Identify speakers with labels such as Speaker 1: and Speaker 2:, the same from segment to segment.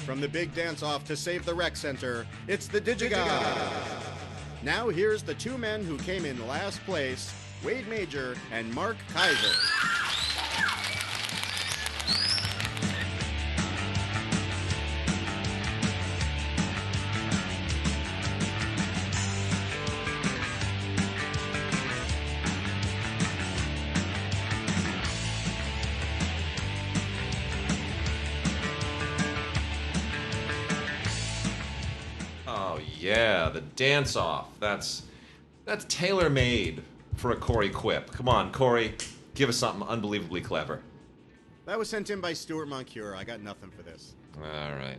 Speaker 1: From the big dance-off to save the rec center, it's the DigiGods. Now here's the two men who came in last place, Wade Major and Mark Kaiser.
Speaker 2: Yeah, the dance-off. That's tailor-made for a Corey quip. Come on, Corey, give us something unbelievably clever.
Speaker 1: That was sent in by Stuart Moncure. I got nothing for this.
Speaker 2: All right.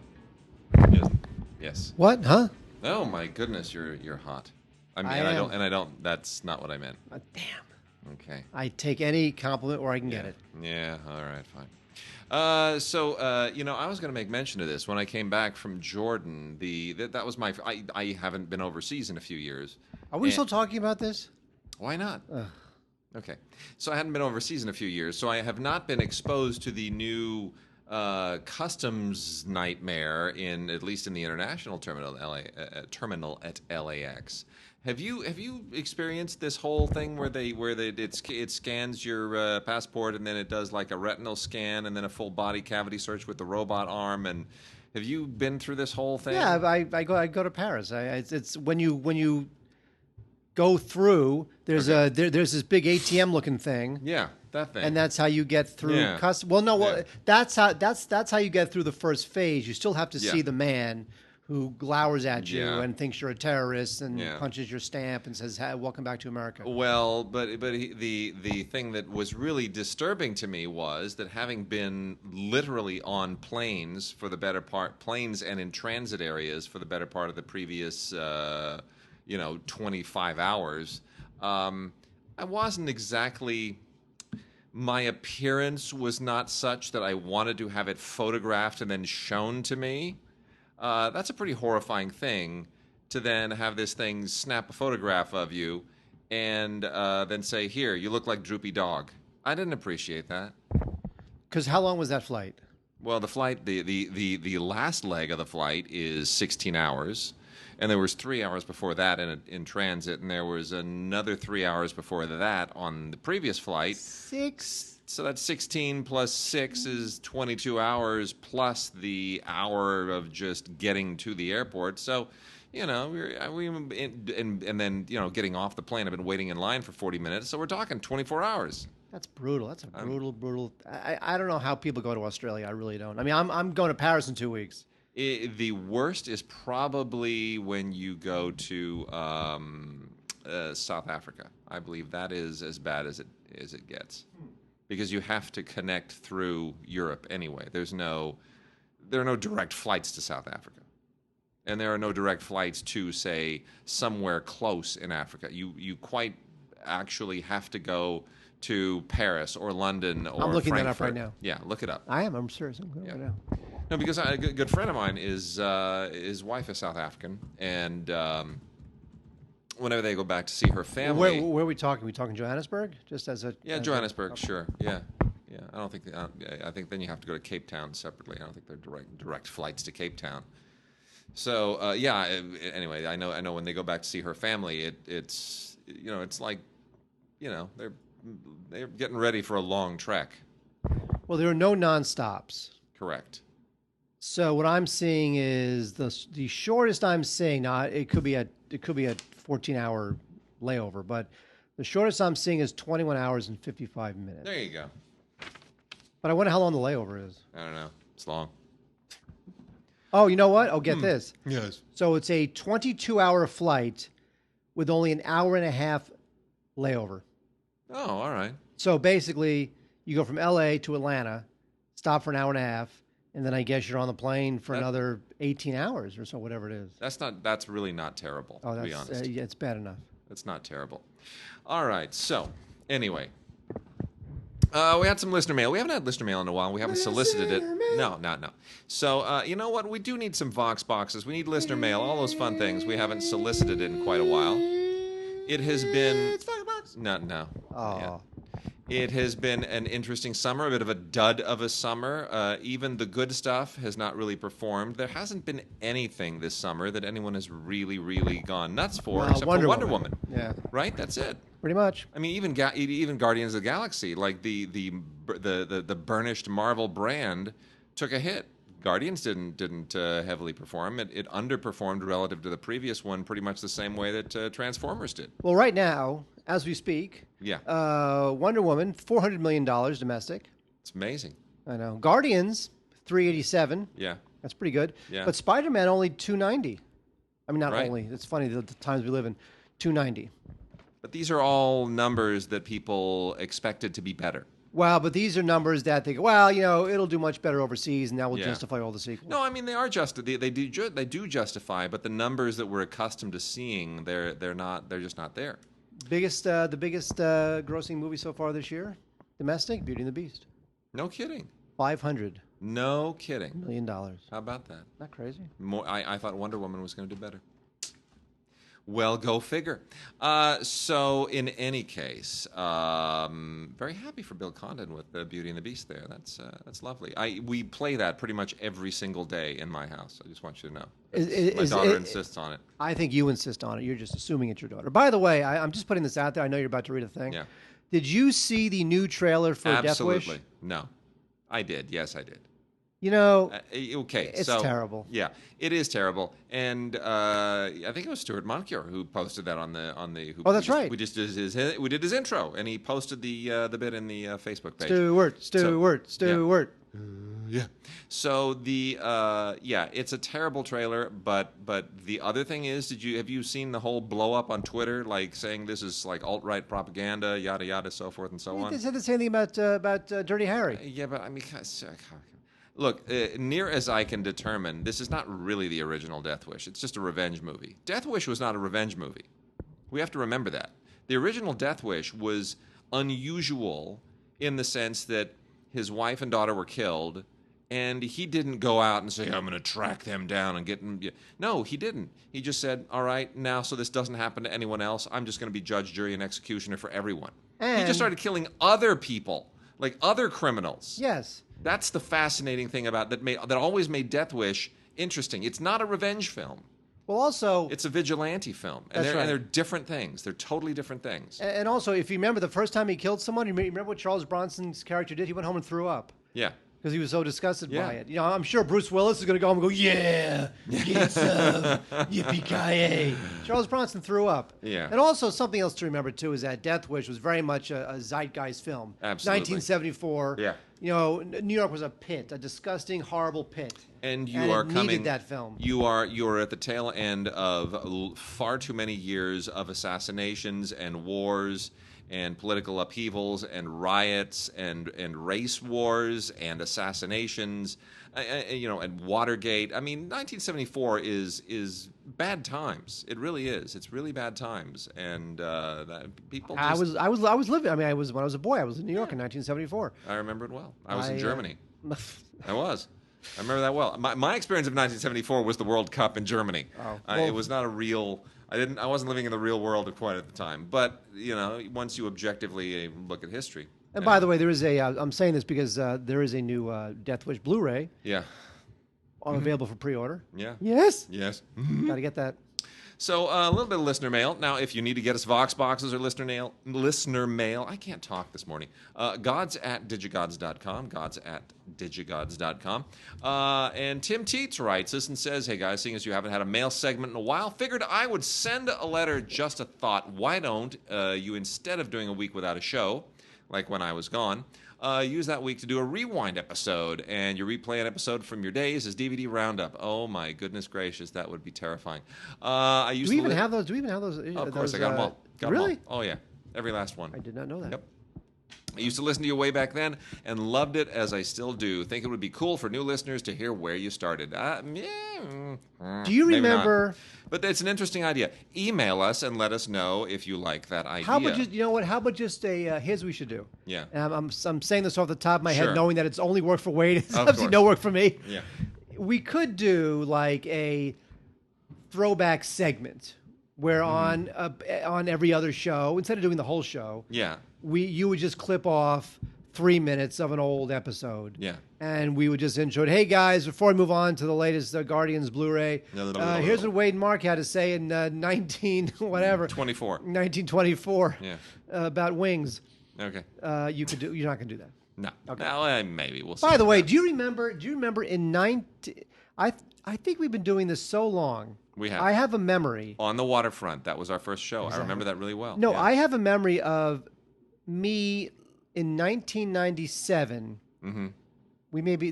Speaker 2: Yes.
Speaker 3: What? Huh?
Speaker 2: Oh my goodness, you're hot. I mean, I don't. That's not what I meant.
Speaker 3: Damn.
Speaker 2: Okay.
Speaker 3: I take any compliment where I can get it.
Speaker 2: Yeah. All right. Fine. I was going to make mention of this when I came back from Jordan. That was my. I haven't been overseas in a few years.
Speaker 3: Are we still talking about this?
Speaker 2: Why not?
Speaker 3: Ugh.
Speaker 2: Okay, so I hadn't been overseas in a few years, so I have not been exposed to the new customs nightmare at least in the international terminal at LAX. Have you experienced this whole thing where it scans your passport and then it does like a retinal scan and then a full body cavity search with the robot arm? And have you been through this whole thing?
Speaker 3: Yeah, I go to Paris. It's when you go through. There's there's this big ATM looking thing.
Speaker 2: Yeah, that thing.
Speaker 3: And that's how you get through.
Speaker 2: Yeah.
Speaker 3: That's how you get through the first phase. You still have to see the man who glowers at you and thinks you're a terrorist and punches your stamp and says, "Welcome back to America."
Speaker 2: Well, the thing that was really disturbing to me was that having been literally on planes and in transit areas for the better part of the previous 25 hours, I wasn't exactly. My appearance was not such that I wanted to have it photographed and then shown to me. That's a pretty horrifying thing to then have this thing snap a photograph of you and then say, "Here, you look like Droopy Dog." I didn't appreciate that.
Speaker 3: Because how long was that flight?
Speaker 2: Well, the flight, the last leg of the flight is 16 hours, and there was 3 hours before that in transit, and there was another 3 hours before that on the previous flight.
Speaker 3: 6.
Speaker 2: So that's 16 plus 6 is 22 hours plus the hour of just getting to the airport. So, and then getting off the plane. I've been waiting in line for 40 minutes. So we're talking 24 hours.
Speaker 3: That's brutal. That's a brutal. I don't know how people go to Australia. I really don't. I mean, I'm going to Paris in 2 weeks.
Speaker 2: The worst is probably when you go to South Africa. I believe that is as bad as it gets. Because you have to connect through Europe anyway. There are no direct flights to South Africa. And there are no direct flights to, say, somewhere close in Africa. You quite actually have to go to Paris or London or
Speaker 3: I'm looking
Speaker 2: Frankfurt.
Speaker 3: that up right now.
Speaker 2: Yeah, look it up.
Speaker 3: I am. I'm serious. I'm looking right now.
Speaker 2: No, because a good friend of mine his wife is South African, and whenever they go back to see her family,
Speaker 3: where are we talking? Are we talking Johannesburg? Just as a
Speaker 2: Johannesburg, sure, yeah. I don't think I think then you have to go to Cape Town separately. I don't think they're direct flights to Cape Town. So anyway, I know when they go back to see her family, it's like they're getting ready for a long trek.
Speaker 3: Well, there are no non-stops.
Speaker 2: Correct.
Speaker 3: So what I'm seeing is the shortest I'm seeing. Now it could be a 14-hour layover, but the shortest I'm seeing is 21 hours and 55 minutes.
Speaker 2: There you go.
Speaker 3: But I wonder how long the layover is.
Speaker 2: I don't know. It's long.
Speaker 3: Oh, you know what? Oh, get this.
Speaker 2: Yes.
Speaker 3: So it's a 22-hour flight with only an hour and a half layover.
Speaker 2: Oh, all right.
Speaker 3: So basically, you go from L.A. to Atlanta, stop for an hour and a half, and then I guess you're on the plane for another 18 hours or so, whatever it is.
Speaker 2: That's really not terrible, to be honest.
Speaker 3: Yeah, it's bad enough.
Speaker 2: It's not terrible. All right. So, anyway, We had some listener mail. We haven't had listener mail in a while. We haven't solicited it. No. So, you know what? We do need some Vox boxes. We need listener mail, all those fun things. We haven't solicited in quite a while. It has been... No.
Speaker 3: Oh.
Speaker 2: Yeah. It has been an interesting summer, a bit of a dud of a summer. Even the good stuff has not really performed. There hasn't been anything this summer that anyone has really, really gone nuts for, except for Wonder Woman.
Speaker 3: Yeah.
Speaker 2: Right? That's it.
Speaker 3: Pretty much.
Speaker 2: I mean, even Guardians of the Galaxy, like the burnished Marvel brand, took a hit. Guardians didn't heavily perform. It underperformed relative to the previous one, pretty much the same way that Transformers did.
Speaker 3: Well, right now, as we speak, Wonder Woman, $400 million domestic.
Speaker 2: It's amazing.
Speaker 3: I know. Guardians, 387.
Speaker 2: Yeah.
Speaker 3: That's pretty good.
Speaker 2: Yeah.
Speaker 3: But Spider-Man only 290. I mean, not
Speaker 2: Right.
Speaker 3: only. It's funny the times we live in. 290.
Speaker 2: But these are all numbers that people expected to be better.
Speaker 3: Well, but these are numbers that they go, well, you know, it'll do much better overseas, and that will
Speaker 2: Yeah.
Speaker 3: justify all the sequels.
Speaker 2: No, I mean they are they do justify, but the numbers that we're accustomed to seeing, they're just not there.
Speaker 3: The biggest grossing movie so far this year, domestic, Beauty and the Beast.
Speaker 2: No kidding.
Speaker 3: $500
Speaker 2: No kidding.
Speaker 3: million.
Speaker 2: How about that?
Speaker 3: Not crazy.
Speaker 2: I thought Wonder Woman was going to do better. Well, go figure. So, in any case, very happy for Bill Condon with Beauty and the Beast there. That's lovely. We play that pretty much every single day in my house. I just want you to know. My daughter insists on it.
Speaker 3: I think you insist on it. You're just assuming it's your daughter. By the way, I'm just putting this out there. I know you're about to read a thing.
Speaker 2: Yeah.
Speaker 3: Did you see the new trailer for Death Wish?
Speaker 2: Absolutely. No. I did. Yes, I did.
Speaker 3: You know,
Speaker 2: Okay,
Speaker 3: it's
Speaker 2: so
Speaker 3: terrible.
Speaker 2: Yeah, it is terrible, and I think it was Stuart Moncure who posted that on the.
Speaker 3: Oh, that's right.
Speaker 2: We did his intro, and he posted the bit in the Facebook page.
Speaker 3: Stuart.
Speaker 2: Yeah. So it's a terrible trailer, but the other thing is, have you seen the whole blow up on Twitter, like saying this is like alt-right propaganda, yada yada, so forth and so on?
Speaker 3: They said the same thing about Dirty Harry.
Speaker 2: Yeah, but I mean, look, near as I can determine, this is not really the original Death Wish. It's just a revenge movie. Death Wish was not a revenge movie. We have to remember that. The original Death Wish was unusual in the sense that his wife and daughter were killed, and he didn't go out and say, I'm going to track them down and get them. No, he didn't. He just said, all right, now so this doesn't happen to anyone else, I'm just going to be judge, jury, and executioner for everyone. He just started killing other people, like other criminals.
Speaker 3: Yes.
Speaker 2: That's the fascinating thing about that always made Death Wish interesting. It's not a revenge film.
Speaker 3: Well, also,
Speaker 2: It's a vigilante film. And
Speaker 3: That's right.
Speaker 2: they're different things. They're totally different things.
Speaker 3: and also, if you remember the first time he killed someone, you remember what Charles Bronson's character did? He went home and threw up.
Speaker 2: Yeah.
Speaker 3: Because he was so disgusted
Speaker 2: Yeah.
Speaker 3: by it. You know, I'm sure Bruce Willis is going to go home and go, yeah, get some, yippee-ki-yay. Charles Bronson threw up.
Speaker 2: Yeah.
Speaker 3: And also, something else to remember, too, is that Death Wish was very much a zeitgeist film.
Speaker 2: Absolutely.
Speaker 3: 1974.
Speaker 2: Yeah.
Speaker 3: You know, New York was a pit, a disgusting, horrible pit.
Speaker 2: And
Speaker 3: it needed that film.
Speaker 2: You are at the tail end of far too many years of assassinations and wars and political upheavals and riots and race wars and assassinations, and Watergate. I mean, 1974 is bad times. It really is. It's really bad times, and people.
Speaker 3: I was living. I mean, when I was a boy, I was in New York in 1974.
Speaker 2: I remember it well. I was in Germany.
Speaker 3: I
Speaker 2: I was. I remember that well. My experience of 1974 was the World Cup in Germany. It was not a real. I wasn't living in the real world quite at the time. But once you objectively look at history.
Speaker 3: And by the way, there is a. I'm saying this because there is a new Death Wish Blu-ray.
Speaker 2: Yeah.
Speaker 3: Available for pre-order.
Speaker 2: Yeah.
Speaker 3: Yes.
Speaker 2: Yes.
Speaker 3: Got to get that.
Speaker 2: So a little bit of listener mail. Now, if you need to get us Vox boxes or listener mail, I can't talk this morning. Gods@digigods.com. Gods@digigods.com. And Tim Teets writes us and says, hey guys, seeing as you haven't had a mail segment in a while, figured I would send a letter. Just a thought. Why don't you, instead of doing a week without a show, like when I was gone, use that week to do a rewind episode, and you replay an episode from your days as DVD roundup. Oh my goodness gracious, that would be terrifying.
Speaker 3: Do we even have those? Do we even have those?
Speaker 2: Oh, of course, I got them all.
Speaker 3: Really?
Speaker 2: Oh yeah, every last one.
Speaker 3: I did not know that.
Speaker 2: Yep. I used to listen to you way back then and loved it as I still do. Think it would be cool for new listeners to hear where you started.
Speaker 3: Do you remember?
Speaker 2: But it's an interesting idea. Email us and let us know if you like that idea.
Speaker 3: How about just, you know what? How about just a, here's what we should do.
Speaker 2: Yeah.
Speaker 3: And I'm saying this off the top of my
Speaker 2: Sure.
Speaker 3: head, knowing that it's only work for Wade. It's
Speaker 2: Of
Speaker 3: obviously
Speaker 2: course.
Speaker 3: no work for me.
Speaker 2: Yeah.
Speaker 3: We could do like a throwback segment where on every other show, instead of doing the whole show,
Speaker 2: Yeah.
Speaker 3: you would just clip off 3 minutes of an old episode.
Speaker 2: Yeah.
Speaker 3: And we would just intro it. Hey guys, before we move on to the latest Guardians Blu-ray, here's what Wade and Mark had to say in 1924
Speaker 2: Yeah.
Speaker 3: about wings.
Speaker 2: Okay.
Speaker 3: You're not gonna do that.
Speaker 2: No.
Speaker 3: Okay.
Speaker 2: No, maybe we'll see.
Speaker 3: By the way, do you remember in I think we've been doing this so long.
Speaker 2: We have.
Speaker 3: I have a memory.
Speaker 2: On the Waterfront, that was our first show. I remember that really well.
Speaker 3: No,
Speaker 2: Yeah.
Speaker 3: I have a memory of me in 1997.
Speaker 2: Mm-hmm.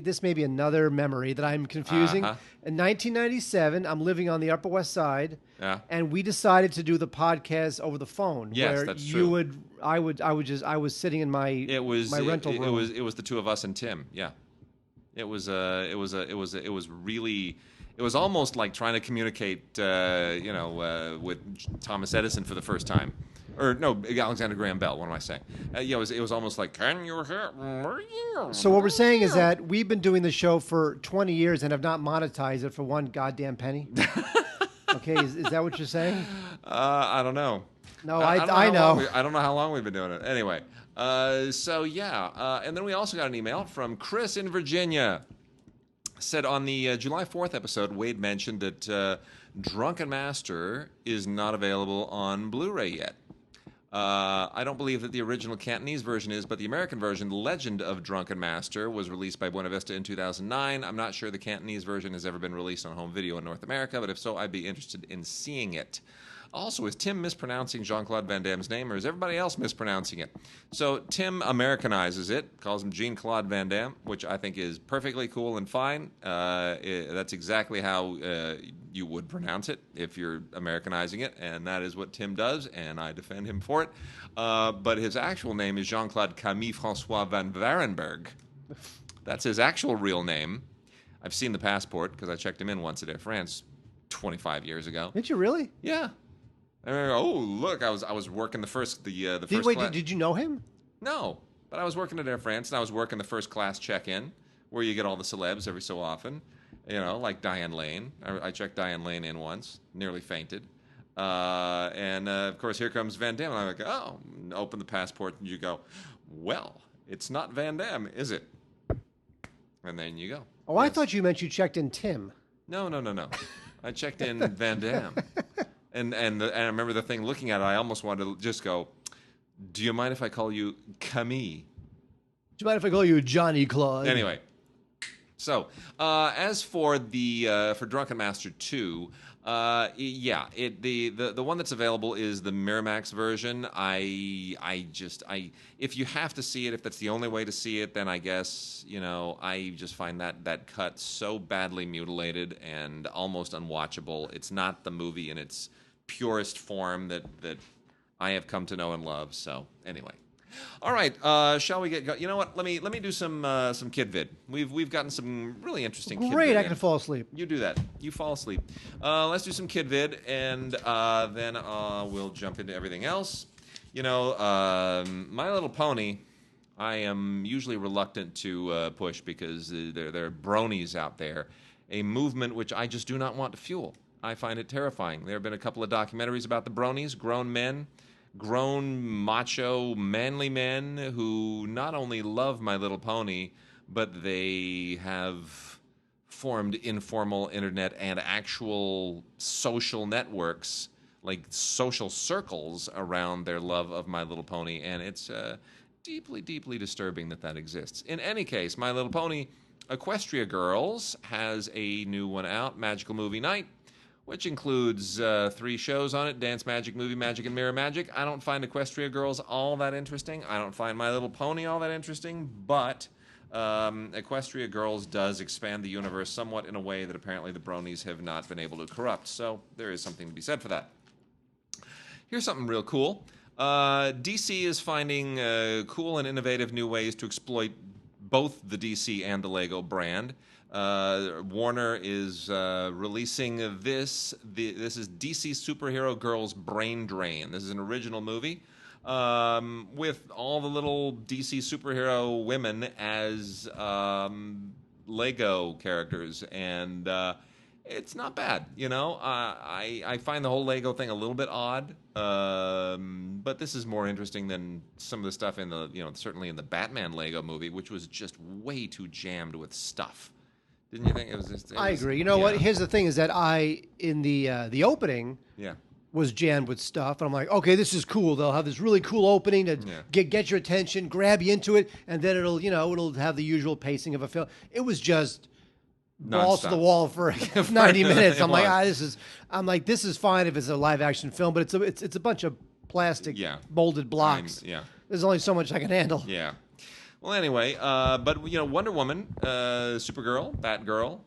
Speaker 3: This may be another memory that I'm confusing.
Speaker 2: Uh-huh.
Speaker 3: In 1997, I'm living on the Upper West Side,
Speaker 2: Yeah.
Speaker 3: and we decided to do the podcast over the phone.
Speaker 2: Yes,
Speaker 3: where
Speaker 2: that's
Speaker 3: you
Speaker 2: true.
Speaker 3: I was sitting in my my rental room.
Speaker 2: It was the two of us and Tim. Yeah. It was really. It was almost like trying to communicate, with Thomas Edison for the first time, or no, Alexander Graham Bell. What am I saying? It was almost like, can you hear?
Speaker 3: So what we're saying is that we've been doing the show for 20 years and have not monetized it for one goddamn penny. Okay, is that what you're saying?
Speaker 2: I don't know.
Speaker 3: No,
Speaker 2: I
Speaker 3: know.
Speaker 2: I don't know how long we've been doing it. Anyway, and then we also got an email from Chris in Virginia. Said on the July 4th episode, Wade mentioned that Drunken Master is not available on Blu-ray yet. I don't believe that the original Cantonese version is, but the American version, The Legend of Drunken Master, was released by Buena Vista in 2009. I'm not sure the Cantonese version has ever been released on home video in North America, but if so, I'd be interested in seeing it. Also, is Tim mispronouncing Jean-Claude Van Damme's name, or is everybody else mispronouncing it? So Tim Americanizes it, calls him Jean-Claude Van Damme, which I think is perfectly cool and fine. That's exactly how you would pronounce it if you're Americanizing it, and that is what Tim does, and I defend him for it. But his actual name is Jean-Claude Camille François Van Varenberg. That's his actual real name. I've seen the passport because I checked him in once at Air France 25 years ago.
Speaker 3: Did you really?
Speaker 2: Yeah. Oh, look! I was working the first class.
Speaker 3: Did you know him?
Speaker 2: No, but I was working at Air France, and I was working the first class check-in, where you get all the celebs every so often. Like Diane Lane. I checked Diane Lane in once, nearly fainted. And of course, here comes Van Damme. And I'm like, oh, open the passport, and you go, well, it's not Van Damme, is it? And then you go.
Speaker 3: Oh, I thought you meant you checked in Tim.
Speaker 2: No. I checked in Van Damme. And I remember the thing looking at it, I almost wanted to just go, do you mind if I call you Camille?
Speaker 3: Do you mind if I call you Johnny Claude?
Speaker 2: Anyway, so as for for Drunken Master 2, the one that's available is the Miramax version. If you have to see it, if that's the only way to see it, then I guess I just find that cut so badly mutilated and almost unwatchable. It's not the movie in its purest form that I have come to know and love. So anyway. All right, shall we get? You know what? Let me do some kid vid. We've gotten some really interesting.
Speaker 3: Great,
Speaker 2: kid vid
Speaker 3: I can fall asleep.
Speaker 2: You do that. You fall asleep. Let's do some kid vid, and then we'll jump into everything else. My Little Pony. I am usually reluctant to push because there are bronies out there, a movement which I just do not want to fuel. I find it terrifying. There have been a couple of documentaries about the bronies, grown macho manly men who not only love My Little Pony, but they have formed informal internet and actual social networks, like social circles around their love of My Little Pony, and it's deeply, deeply disturbing that exists. In any case, My Little Pony Equestria Girls has a new one out, Magical Movie Night, which includes 3 shows on it, Dance Magic, Movie Magic, and Mirror Magic. I don't find Equestria Girls all that interesting. I don't find My Little Pony all that interesting, but Equestria Girls does expand the universe somewhat in a way that apparently the bronies have not been able to corrupt. So there is something to be said for that. Here's something real cool. DC is finding cool and innovative new ways to exploit both the DC and the Lego brand. Warner is releasing this. This is DC Superhero Girls Brain Drain. This is an original movie with all the little DC superhero women as Lego characters, and it's not bad. I find the whole Lego thing a little bit odd, but this is more interesting than some of the stuff in the certainly in the Batman Lego movie, which was just way too jammed with stuff. Didn't you think it was just?
Speaker 3: I agree. You know what? Here's the thing: is that in the opening, was jammed with stuff, and I'm like, okay, this is cool. They'll have this really cool opening to get your attention, grab you into it, and then it'll have the usual pacing of a film. It was just balls to the wall for 90 minutes. I'm like, this is fine if it's a live action film, but it's a bunch of plastic molded blocks. There's only so much I can handle.
Speaker 2: Yeah. Well, anyway, but Wonder Woman, Supergirl, Batgirl,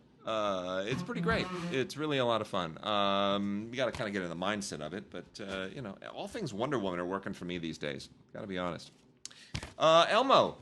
Speaker 2: it's pretty great. It's really a lot of fun. You got to kind of get in the mindset of it, but all things Wonder Woman are working for me these days. Got to be honest. Elmo.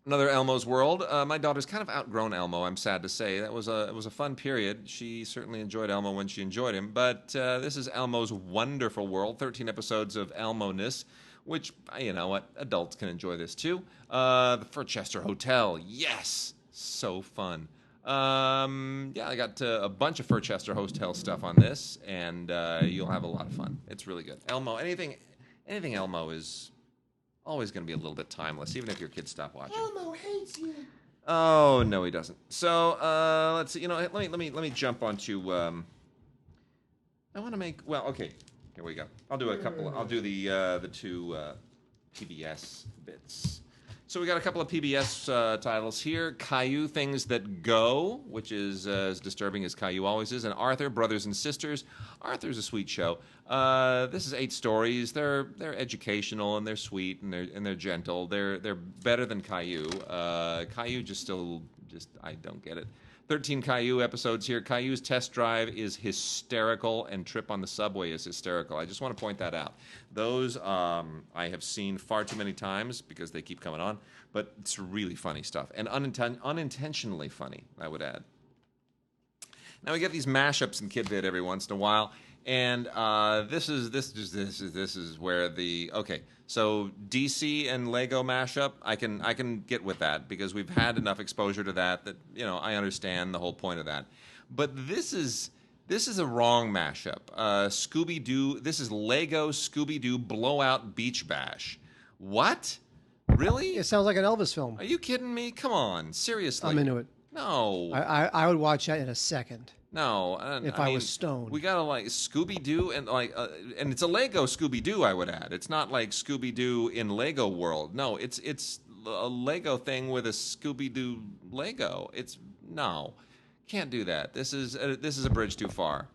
Speaker 2: Another Elmo's World. My daughter's kind of outgrown Elmo, I'm sad to say. It was a fun period. She certainly enjoyed Elmo when she enjoyed him. But this is Elmo's Wonderful World, 13 episodes of Elmo-ness, which, you know what, adults can enjoy this too. The Furchester Hotel, yes, so fun. I got a bunch of Furchester Hotel stuff on this, and you'll have a lot of fun. It's really good. Elmo, anything Elmo is always going to be a little bit timeless, even if your kids stop watching.
Speaker 3: Elmo hates you.
Speaker 2: Oh no, he doesn't. So let's see. Let me jump onto. I want to make. Well, okay. Here we go. I'll do a couple. I'll do the two PBS bits. So we got a couple of PBS titles here. Caillou, Things That Go, which is as disturbing as Caillou always is, and Arthur, Brothers and Sisters. Arthur's a sweet show. This is 8 stories. They're educational and they're sweet and they're gentle. They're better than Caillou. Caillou just I don't get it. 13 Caillou episodes here. Caillou's test drive is hysterical, and Trip on the Subway is hysterical. I just want to point that out. Those I have seen far too many times because they keep coming on, but it's really funny stuff, and unintentionally funny, I would add. Now we get these mashups in KidVid every once in a while, and this is where the So DC and Lego mashup, I can get with that because we've had enough exposure to that I understand the whole point of that. But this is a wrong mashup. Scooby-Doo. This is Lego Scooby-Doo Blowout Beach Bash. What? Really?
Speaker 3: It sounds like an Elvis film.
Speaker 2: Are you kidding me? Come on, seriously.
Speaker 3: I'm into it.
Speaker 2: No.
Speaker 3: I would watch that in a second.
Speaker 2: No,
Speaker 3: if I was stoned,
Speaker 2: we gotta like Scooby-Doo and and it's a Lego Scooby-Doo. I would add, it's not like Scooby-Doo in Lego World. No, it's a Lego thing with a Scooby-Doo Lego. Can't do that. This is a bridge too far.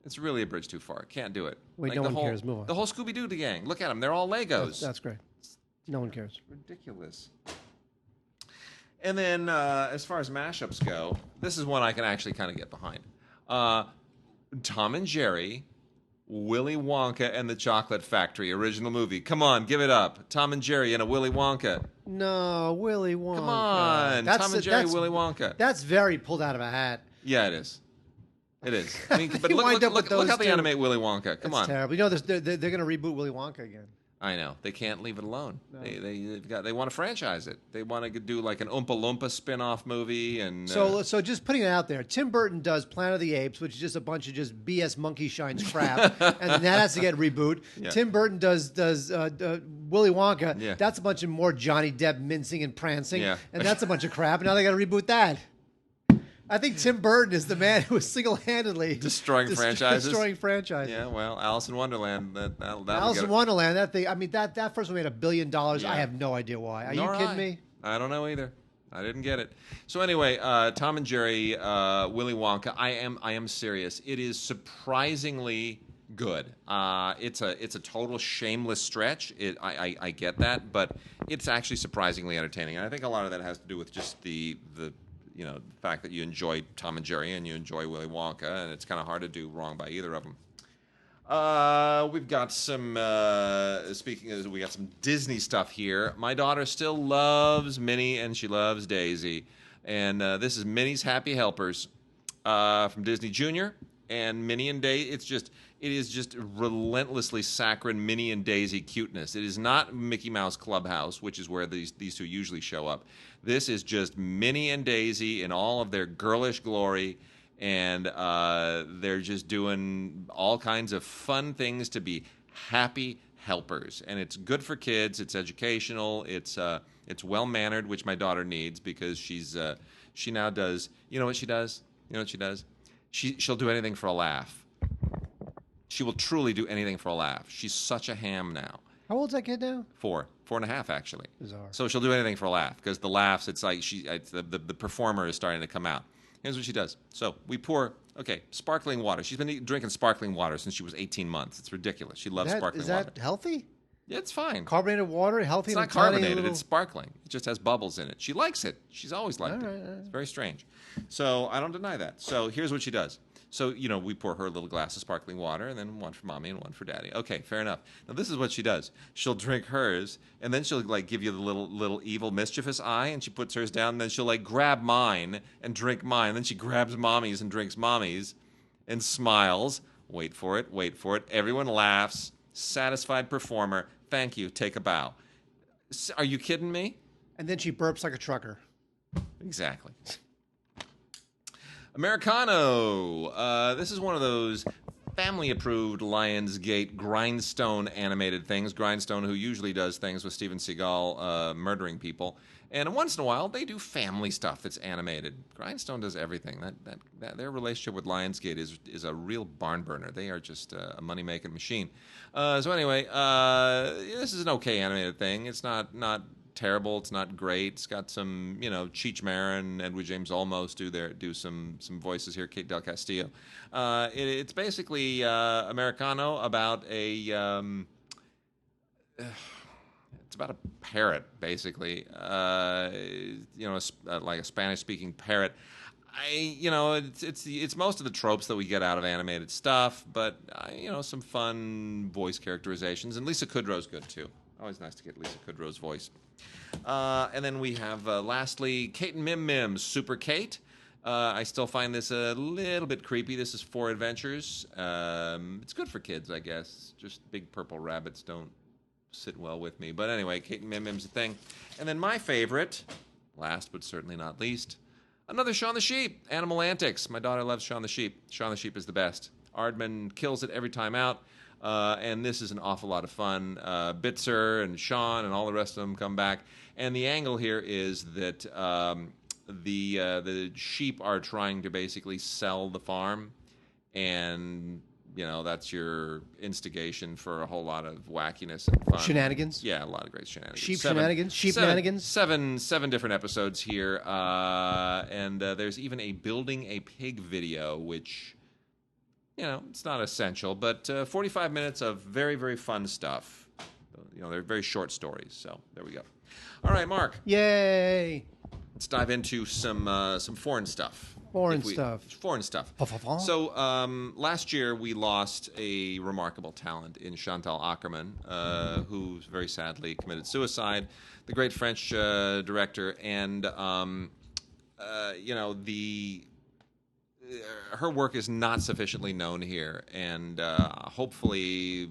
Speaker 2: It's really a bridge too far. Can't do it.
Speaker 3: Wait, no one cares. Move on.
Speaker 2: The whole Scooby-Doo gang. Look at them. They're all Legos.
Speaker 3: That's great. No one cares.
Speaker 2: Ridiculous. And then as far as mashups go, this is one I can actually kind of get behind. Tom and Jerry, Willy Wonka and the Chocolate Factory, original movie. Come on, give it up. Tom and Jerry and a Willy Wonka.
Speaker 3: No, Willy Wonka.
Speaker 2: Come on, Tom and Jerry, Willy Wonka.
Speaker 3: That's very pulled out of a hat.
Speaker 2: Yeah, it is. It is. I mean, but look how they animate Willy Wonka. Come on.
Speaker 3: Terrible. You know, they're going to reboot Willy Wonka again.
Speaker 2: I know. They can't leave it alone.
Speaker 3: No.
Speaker 2: They want to franchise it. They want to do like an Oompa Loompa spin-off movie. And
Speaker 3: So just putting it out there, Tim Burton does Planet of the Apes, which is just a bunch of just BS monkey shines crap, and then that has to get reboot. Yeah. Tim Burton does Willy Wonka. Yeah. That's a bunch of more Johnny Depp mincing and prancing, and that's a bunch of crap, and now they got to reboot that. I think Tim Burton is the man who is single-handedly
Speaker 2: destroying franchises.
Speaker 3: Yeah,
Speaker 2: well, Alice in Wonderland.
Speaker 3: Alice in Wonderland. That thing. I mean, that first one made $1 billion. Yeah. I have no idea why. Are you kidding me?
Speaker 2: I don't know either. I didn't get it. So anyway, Tom and Jerry, Willy Wonka. I am serious. It is surprisingly good. It's a total shameless stretch. I get that, but it's actually surprisingly entertaining. And I think a lot of that has to do with just the fact that you enjoy Tom and Jerry and you enjoy Willy Wonka, and it's kind of hard to do wrong by either of them. We've got some, speaking of, we got some Disney stuff here. My daughter still loves Minnie and she loves Daisy. And this is Minnie's Happy Helpers from Disney Junior. And Minnie and Daisy, it is just relentlessly saccharine Minnie and Daisy cuteness. It is not Mickey Mouse Clubhouse, which is where these two usually show up. This is just Minnie and Daisy in all of their girlish glory. And they're just doing all kinds of fun things to be happy helpers. And it's good for kids. It's educational. It's well-mannered, which my daughter needs because she now does. You know what she does? You know what she does? She'll do anything for a laugh. She will truly do anything for a laugh. She's such a ham now.
Speaker 3: How old's that kid now?
Speaker 2: 4.5 actually.
Speaker 3: Bizarre.
Speaker 2: So she'll do anything for a laugh because the laughs. It's like the performer is starting to come out. Here's what she does. So we pour, sparkling water. She's been drinking sparkling water since she was 18 months. It's ridiculous. She loves sparkling water.
Speaker 3: Is that healthy?
Speaker 2: Yeah, it's fine.
Speaker 3: Carbonated water, healthy?
Speaker 2: It's not carbonated. It's sparkling. It just has bubbles in it. She likes it. She's always liked it. All right. It's very strange. So I don't deny that. So here's what she does. So, we pour her a little glass of sparkling water, and then one for mommy and one for daddy. Okay, fair enough. Now, this is what she does. She'll drink hers, and then she'll, give you the little evil, mischievous eye, and she puts hers down, and then she'll, grab mine and drink mine. And then she grabs mommy's and drinks mommy's and smiles. Wait for it. Everyone laughs. Satisfied performer. Thank you. Take a bow. Are you kidding me?
Speaker 3: And then she burps like a trucker.
Speaker 2: Exactly. Americano. This is one of those family-approved Lionsgate Grindstone animated things. Grindstone, who usually does things with Steven Seagal murdering people, and once in a while they do family stuff that's animated. Grindstone does everything. That their relationship with Lionsgate is a real barn burner. They are just a money-making machine. So anyway, this is an okay animated thing. It's not terrible. It's not great. It's got some, Cheech Marin, Edward James Olmos do some voices here. Kate Del Castillo. It's basically Americano about it's about a parrot, basically. Like a Spanish-speaking parrot. It's most of the tropes that we get out of animated stuff, but some fun voice characterizations. And Lisa Kudrow's good too. Always nice to get Lisa Kudrow's voice. And then we have, lastly, Kate and Mim-Mim, Super Kate. I still find this a little bit creepy. This is 4 adventures. It's good for kids, I guess. Just big purple rabbits don't sit well with me. But anyway, Kate and Mim-Mim's a thing. And then my favorite, last but certainly not least, another Shaun the Sheep, Animal Antics. My daughter loves Shaun the Sheep. Shaun the Sheep is the best. Aardman kills it every time out. And this is an awful lot of fun. Bitzer and Sean and all the rest of them come back. And the angle here is that the sheep are trying to basically sell the farm. And, that's your instigation for a whole lot of wackiness and fun.
Speaker 3: Shenanigans?
Speaker 2: Yeah, a lot of great shenanigans.
Speaker 3: Shenanigans?
Speaker 2: Seven different episodes here. And there's even a Building a Pig video, which... it's not essential, but 45 minutes of very, very fun stuff. They're very short stories, so there we go. All right, Mark.
Speaker 3: Yay!
Speaker 2: Let's dive into some foreign stuff.
Speaker 3: Foreign stuff.
Speaker 2: So last year we lost a remarkable talent in Chantal Akerman, who very sadly committed suicide. The great French director, and her work is not sufficiently known here, and hopefully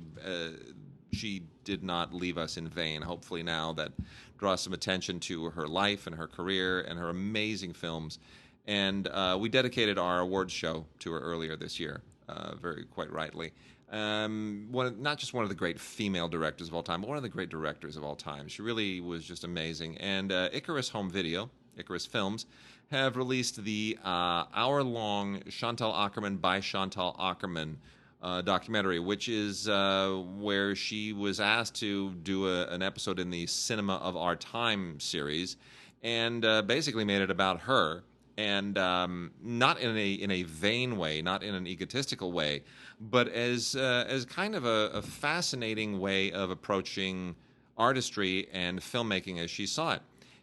Speaker 2: she did not leave us in vain. Hopefully now that draws some attention to her life and her career and her amazing films. And we dedicated our awards show to her earlier this year, quite rightly. Not just one of the great female directors of all time, but one of the great directors of all time. She really was just amazing. And Icarus Home Video, Icarus Films, have released the hour-long Chantal Akerman by Chantal Akerman documentary, which is where she was asked to do an episode in the Cinema of Our Time series, and basically made it about her, and not in a vain way, not in an egotistical way, but as kind of a fascinating way of approaching artistry and filmmaking as she saw it.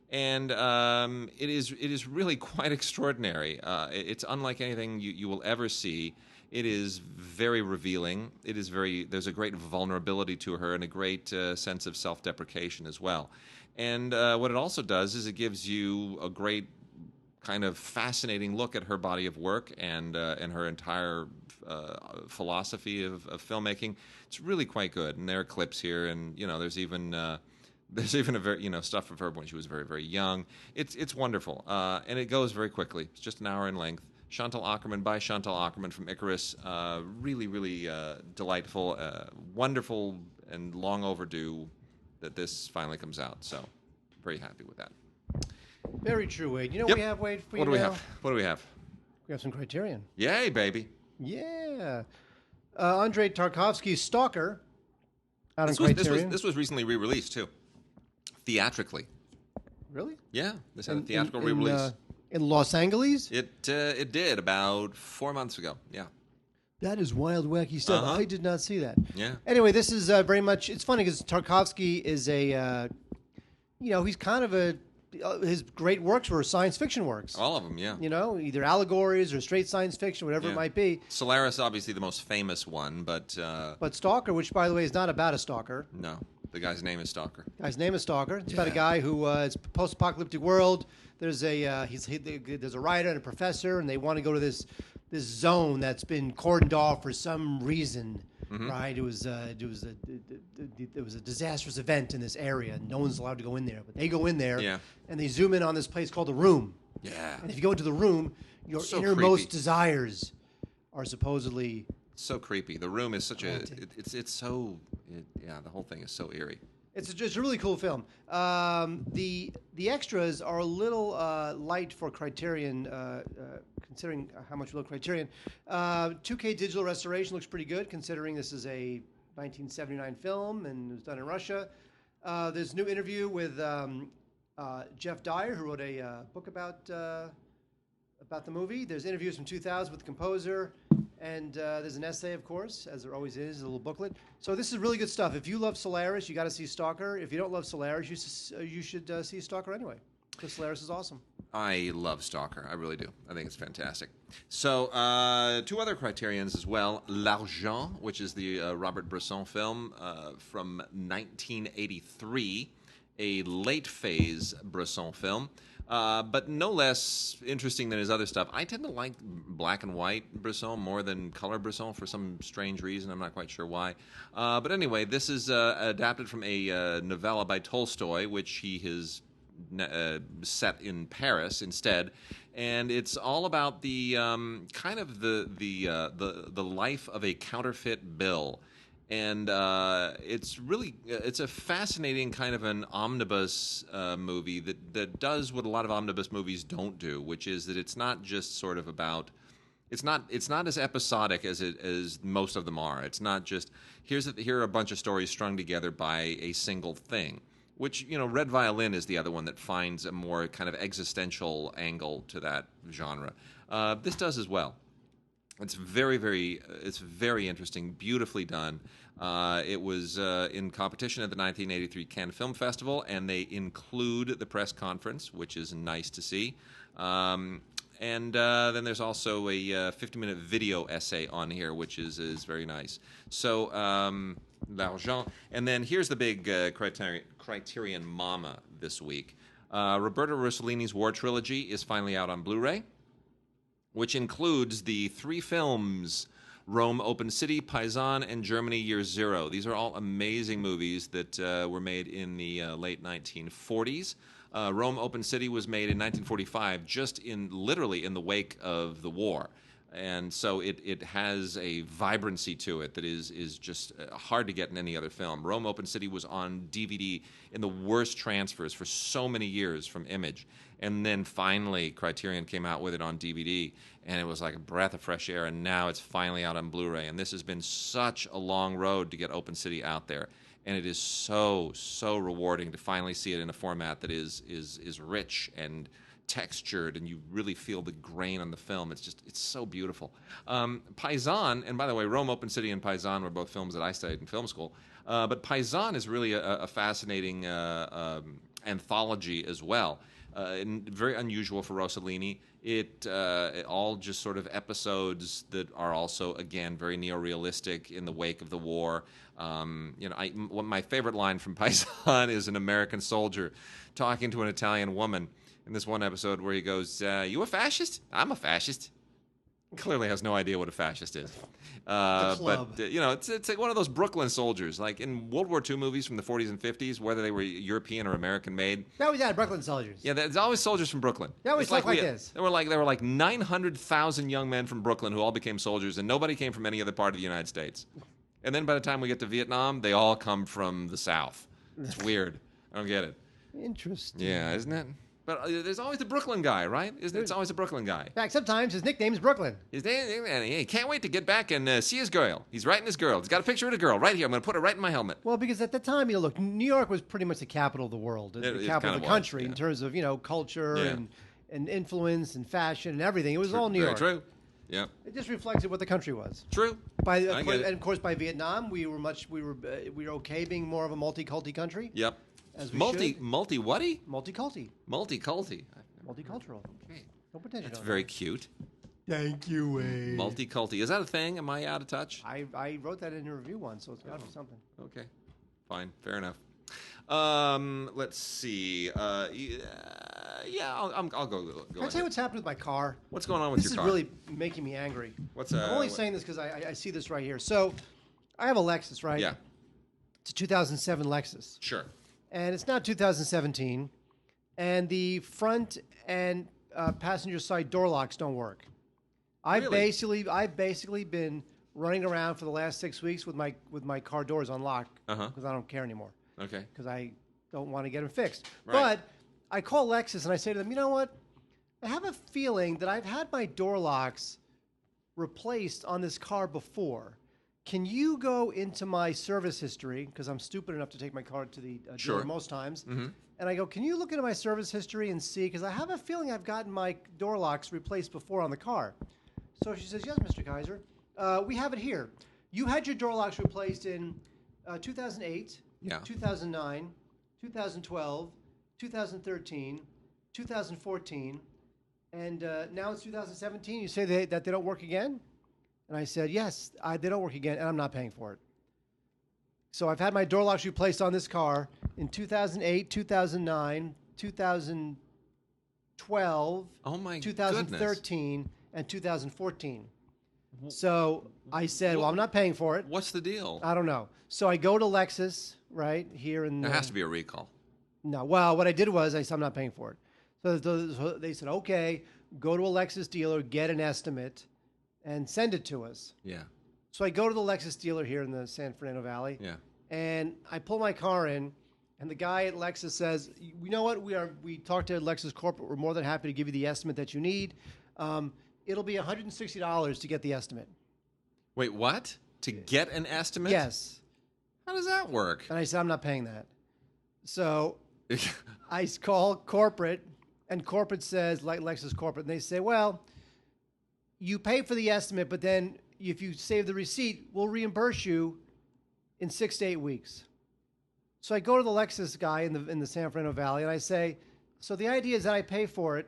Speaker 2: And it is really quite extraordinary. It's unlike anything you will ever see. It is very revealing. There's a great vulnerability to her and a great sense of self-deprecation as well. And what it also does is it gives you a great kind of fascinating look at her body of work and her entire philosophy of filmmaking. It's really quite good. And there are clips here, and there's even a very stuff of her when she was very, very young. It's wonderful, and it goes very quickly. It's just an hour in length. Chantal Akerman by Chantal Akerman from Icarus. Really, really delightful, wonderful, and long overdue that this finally comes out. So, very happy with that.
Speaker 3: Very true, Wade. You know
Speaker 2: Yep.
Speaker 3: what we have, Wade, for you
Speaker 2: What do we
Speaker 3: now?
Speaker 2: have? What do we have?
Speaker 3: We have some Criterion.
Speaker 2: Yay, baby!
Speaker 3: Yeah. Andrei Tarkovsky's Stalker out on Criterion.
Speaker 2: This was recently re-released too, theatrically.
Speaker 3: Really?
Speaker 2: Yeah, this had a theatrical re-release.
Speaker 3: In Los Angeles?
Speaker 2: It did about 4 months ago. Yeah.
Speaker 3: That is wild, wacky stuff.
Speaker 2: Uh-huh.
Speaker 3: I did not see that.
Speaker 2: Yeah.
Speaker 3: Anyway, this is very much. It's funny because Tarkovsky is a, he's kind of his great works were science fiction works.
Speaker 2: All of them, yeah.
Speaker 3: Either allegories or straight science fiction, whatever
Speaker 2: Yeah.
Speaker 3: it might be.
Speaker 2: Solaris, obviously the most famous one, but
Speaker 3: But Stalker, which by the way is not about a stalker.
Speaker 2: no, the guy's name is Stalker.
Speaker 3: Guy's name is Stalker. It's about a
Speaker 2: Yeah.
Speaker 3: guy who it's a post-apocalyptic world. There's there's a writer and a professor, and they want to go to this zone that's been cordoned off for some reason.
Speaker 2: Mm-hmm.
Speaker 3: Right? It was a disastrous event in this area, and no one's allowed to go in there. But they go in there,
Speaker 2: Yeah.
Speaker 3: and they zoom in on this place called the Room.
Speaker 2: Yeah.
Speaker 3: And if you go into the Room, your
Speaker 2: So
Speaker 3: innermost
Speaker 2: creepy.
Speaker 3: desires are supposedly
Speaker 2: So creepy. The Room is such
Speaker 3: Romantic.
Speaker 2: the whole thing is so eerie.
Speaker 3: It's just a really cool film. The extras are a little light for Criterion, considering how much we love Criterion. 2K digital restoration looks pretty good, considering this is a 1979 film and it was done in Russia. There's a new interview with Jeff Dyer, who wrote a book about the movie. There's interviews from 2000 with the composer. And there's an essay, of course, as there always is, a little booklet. So this is really good stuff. If you love Solaris, you got to see Stalker. If you don't love Solaris, you should see Stalker anyway, because Solaris is awesome.
Speaker 2: I love Stalker. I really do. I think it's fantastic. So, two other Criterions as well. L'Argent, which is the Robert Bresson film from 1983, a late phase Bresson film. But no less interesting than his other stuff. I tend to like black and white Bresson more than color Bresson for some strange reason. I'm not quite sure why. But anyway, this is adapted from a novella by Tolstoy, which he has set in Paris instead. And it's all about the kind of the life of a counterfeit bill. And it's a fascinating kind of an omnibus movie that does what a lot of omnibus movies don't do, which is that it's not just sort of about, it's not as episodic as most of them are. It's not just here are a bunch of stories strung together by a single thing. Which, Red Violin is the other one that finds a more kind of existential angle to that genre. This does as well. It's very interesting, beautifully done. It was in competition at the 1983 Cannes Film Festival, and they include the press conference, which is nice to see. And then there's also a 50-minute video essay on here, which is very nice. So, L'Argent. And then here's the big Criterion Mama this week. Roberto Rossellini's War Trilogy is finally out on Blu-ray, which includes the 3 films, Rome, Open City, Paisan, and Germany Year Zero. These are all amazing movies that were made in the late 1940s. Rome, Open City was made in 1945, literally in the wake of the war. And so it has a vibrancy to it that is just hard to get in any other film. Rome Open City was on DVD in the worst transfers for so many years from Image. And then finally Criterion came out with it on DVD, and it was like a breath of fresh air, and now it's finally out on Blu-ray. And this has been such a long road to get Open City out there. And it is so rewarding to finally see it in a format that is rich and textured, and you really feel the grain on the film. It's so beautiful. Paisan, and by the way, Rome, Open City, and Paisan were both films that I studied in film school. But Paisan is really a fascinating anthology as well. And very unusual for Rossellini. It all just sort of episodes that are also, again, very neorealistic in the wake of the war. My favorite line from Paisan is an American soldier talking to an Italian woman in this one episode where he goes, "You a fascist? I'm a fascist." Clearly has no idea what a fascist is. But it's like one of those Brooklyn soldiers, like in World War II movies from the 40s and 50s, whether they were European or American made.
Speaker 3: That was Brooklyn soldiers.
Speaker 2: Yeah, there's always soldiers from Brooklyn.
Speaker 3: They always look like this.
Speaker 2: There were like 900,000 young men from Brooklyn who all became soldiers, and nobody came from any other part of the United States. And then by the time we get to Vietnam, they all come from the South. It's weird. I don't get it.
Speaker 3: Interesting.
Speaker 2: Yeah, isn't it? But there's always the Brooklyn guy, right? It's always a Brooklyn guy.
Speaker 3: In fact, sometimes his nickname is Brooklyn.
Speaker 2: His name, and he can't wait to get back and see his girl. He's writing his girl. He's got a picture of the girl right here. I'm going to put it right in my helmet.
Speaker 3: Well, because at the time, look, New York was pretty much the capital of the world, the capital of the country in terms of, culture and influence and fashion and everything. It was all New York.
Speaker 2: Very true. Yeah.
Speaker 3: It just reflected what the country was.
Speaker 2: True.
Speaker 3: And of course, by Vietnam, we were okay being more of a multi-culti country.
Speaker 2: Yep.
Speaker 3: As we
Speaker 2: Multi-what-y?
Speaker 3: Multi-culti.
Speaker 2: Multi-culti.
Speaker 3: Multicultural.
Speaker 2: Okay.
Speaker 3: Don't pretend
Speaker 2: That's very cute.
Speaker 3: Thank you, Wade.
Speaker 2: Multiculti. Is that a thing? Am I out of touch?
Speaker 3: I wrote that in a review once, so it's got to be something.
Speaker 2: Okay. Fine. Fair enough. Let's see. I'll go.
Speaker 3: Can I tell you what's happened with my car?
Speaker 2: What's going on with your car?
Speaker 3: This is really making me angry. I'm only saying this because I see this right here. So, I have a Lexus, right?
Speaker 2: Yeah.
Speaker 3: It's a 2007 Lexus.
Speaker 2: Sure.
Speaker 3: And it's now 2017, and the front and passenger side door locks don't work. I've basically been running around for the last 6 weeks with my car doors unlocked because I don't care anymore.
Speaker 2: Okay.
Speaker 3: Because I don't want to get them fixed.
Speaker 2: Right.
Speaker 3: But I call Lexus and I say to them, you know what? I have a feeling that I've had my door locks replaced on this car before. Can you go into my service history, because I'm stupid enough to take my car to the dealer most times, and I go, can you look into my service history and see, because I have a feeling I've gotten my door locks replaced before on the car. So she says, yes, Mr. Kaiser, we have it here. You had your door locks replaced in 2008, 2009, 2012, 2013, 2014, and now it's 2017. You say that they don't work again? And I said, yes, they don't work again, and I'm not paying for it. So I've had my door locks replaced on this car in 2008, 2009, 2012, 2013, and 2014. So I said, well, I'm not paying for it.
Speaker 2: What's the deal?
Speaker 3: I don't know. So I go to Lexus, right, here in...
Speaker 2: There has to be a recall.
Speaker 3: No. Well, what I did was I said, I'm not paying for it. So they said, okay, go to a Lexus dealer, get an estimate, and send it to us.
Speaker 2: Yeah.
Speaker 3: So I go to the Lexus dealer here in the San Fernando Valley.
Speaker 2: Yeah.
Speaker 3: And I pull my car in, and the guy at Lexus says, you know what? We talked to Lexus Corporate. We're more than happy to give you the estimate that you need. It'll be $160 to get the estimate.
Speaker 2: Wait, what? To get an estimate?
Speaker 3: Yes.
Speaker 2: How does that work?
Speaker 3: And I said, I'm not paying that. So I call corporate, and corporate says, like Lexus Corporate, and they say, well, you pay for the estimate, but then if you save the receipt, we'll reimburse you in 6 to 8 weeks. So I go to the Lexus guy in the San Fernando Valley, and I say, so the idea is that I pay for it,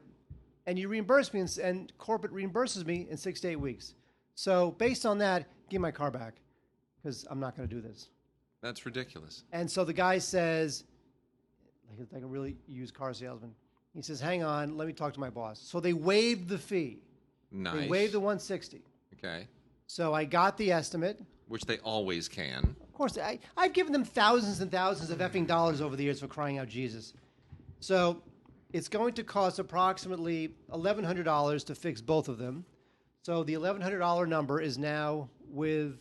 Speaker 3: and you reimburse me, and corporate reimburses me in 6 to 8 weeks. So based on that, give my car back, because I'm not going to do this.
Speaker 2: That's ridiculous.
Speaker 3: And so the guy says, like a really used car salesman, he says, hang on, let me talk to my boss. So they waived the fee.
Speaker 2: Nice.
Speaker 3: They waived the $160.
Speaker 2: Okay.
Speaker 3: So I got the estimate.
Speaker 2: Which they always can.
Speaker 3: Of course, I've given them thousands and thousands of effing dollars over the years, for crying out Jesus. So it's going to cost approximately $1,100 to fix both of them. So the $1,100 number is now with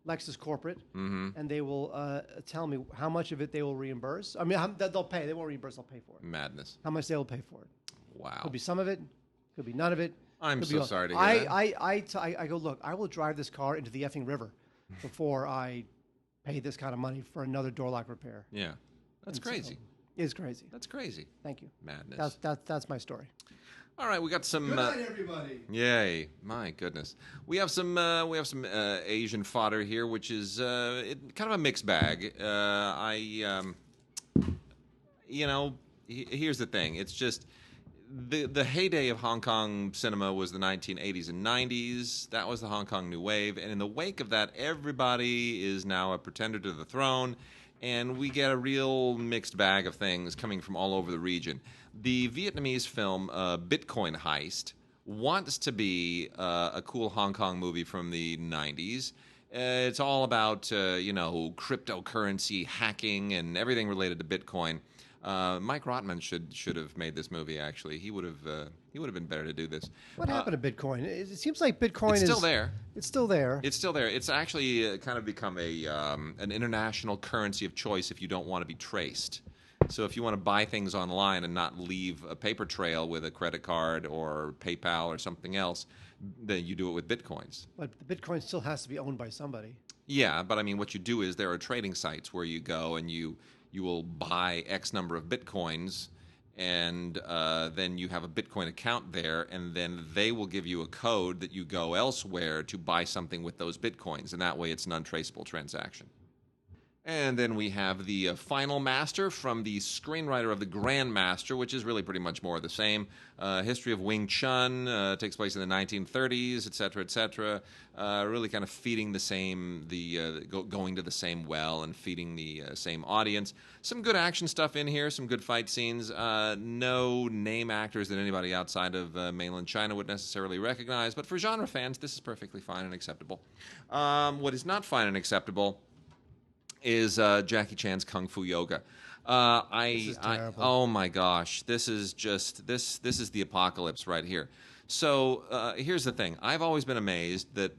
Speaker 3: Lexus Corporate, and they will tell me how much of it they will reimburse. I mean, they'll pay. They won't reimburse. They'll pay for it.
Speaker 2: Madness.
Speaker 3: How much they will pay for it.
Speaker 2: Wow.
Speaker 3: Could be some of it. Could be none of it.
Speaker 2: I'm so sorry to hear that.
Speaker 3: I go, look, I will drive this car into the effing river before I pay this kind of money for another door lock repair.
Speaker 2: Yeah. That's crazy.
Speaker 3: It is crazy.
Speaker 2: That's crazy.
Speaker 3: Thank you.
Speaker 2: Madness.
Speaker 3: That's my story.
Speaker 2: All right, we got some.
Speaker 3: Good night, everybody.
Speaker 2: Yay! My goodness, we have some Asian fodder here, which is kind of a mixed bag. here's the thing. It's just the heyday of Hong Kong cinema was the 1980s and 90s. That was the Hong Kong New Wave. And in the wake of that, everybody is now a pretender to the throne. And we get a real mixed bag of things coming from all over the region. The Vietnamese film Bitcoin Heist wants to be a cool Hong Kong movie from the 90s. It's all about, cryptocurrency hacking and everything related to Bitcoin. Mike Rotman should have made this movie. Actually, he would have been better to do this.
Speaker 3: What happened to Bitcoin? It seems like Bitcoin is
Speaker 2: still there.
Speaker 3: It's still there.
Speaker 2: It's still there. It's actually kind of become an international currency of choice if you don't want to be traced. So if you want to buy things online and not leave a paper trail with a credit card or PayPal or something else, then you do it with Bitcoins.
Speaker 3: But the Bitcoin still has to be owned by somebody.
Speaker 2: Yeah, but I mean, what you do is there are trading sites where you go and you will buy X number of Bitcoins, and then you have a Bitcoin account there, and then they will give you a code that you go elsewhere to buy something with those Bitcoins, and that way it's an untraceable transaction. And then we have the final master from the screenwriter of The Grandmaster, which is really pretty much more of the same. History of Wing Chun takes place in the 1930s, et cetera, really kind of feeding the same, going to the same well and feeding the same audience. Some good action stuff in here, some good fight scenes. No name actors that anybody outside of mainland China would necessarily recognize, but for genre fans, this is perfectly fine and acceptable. What is not fine and acceptable is Jackie Chan's Kung Fu Yoga.
Speaker 3: This is terrible.
Speaker 2: Oh my gosh, this is the apocalypse right here. So here's the thing: I've always been amazed that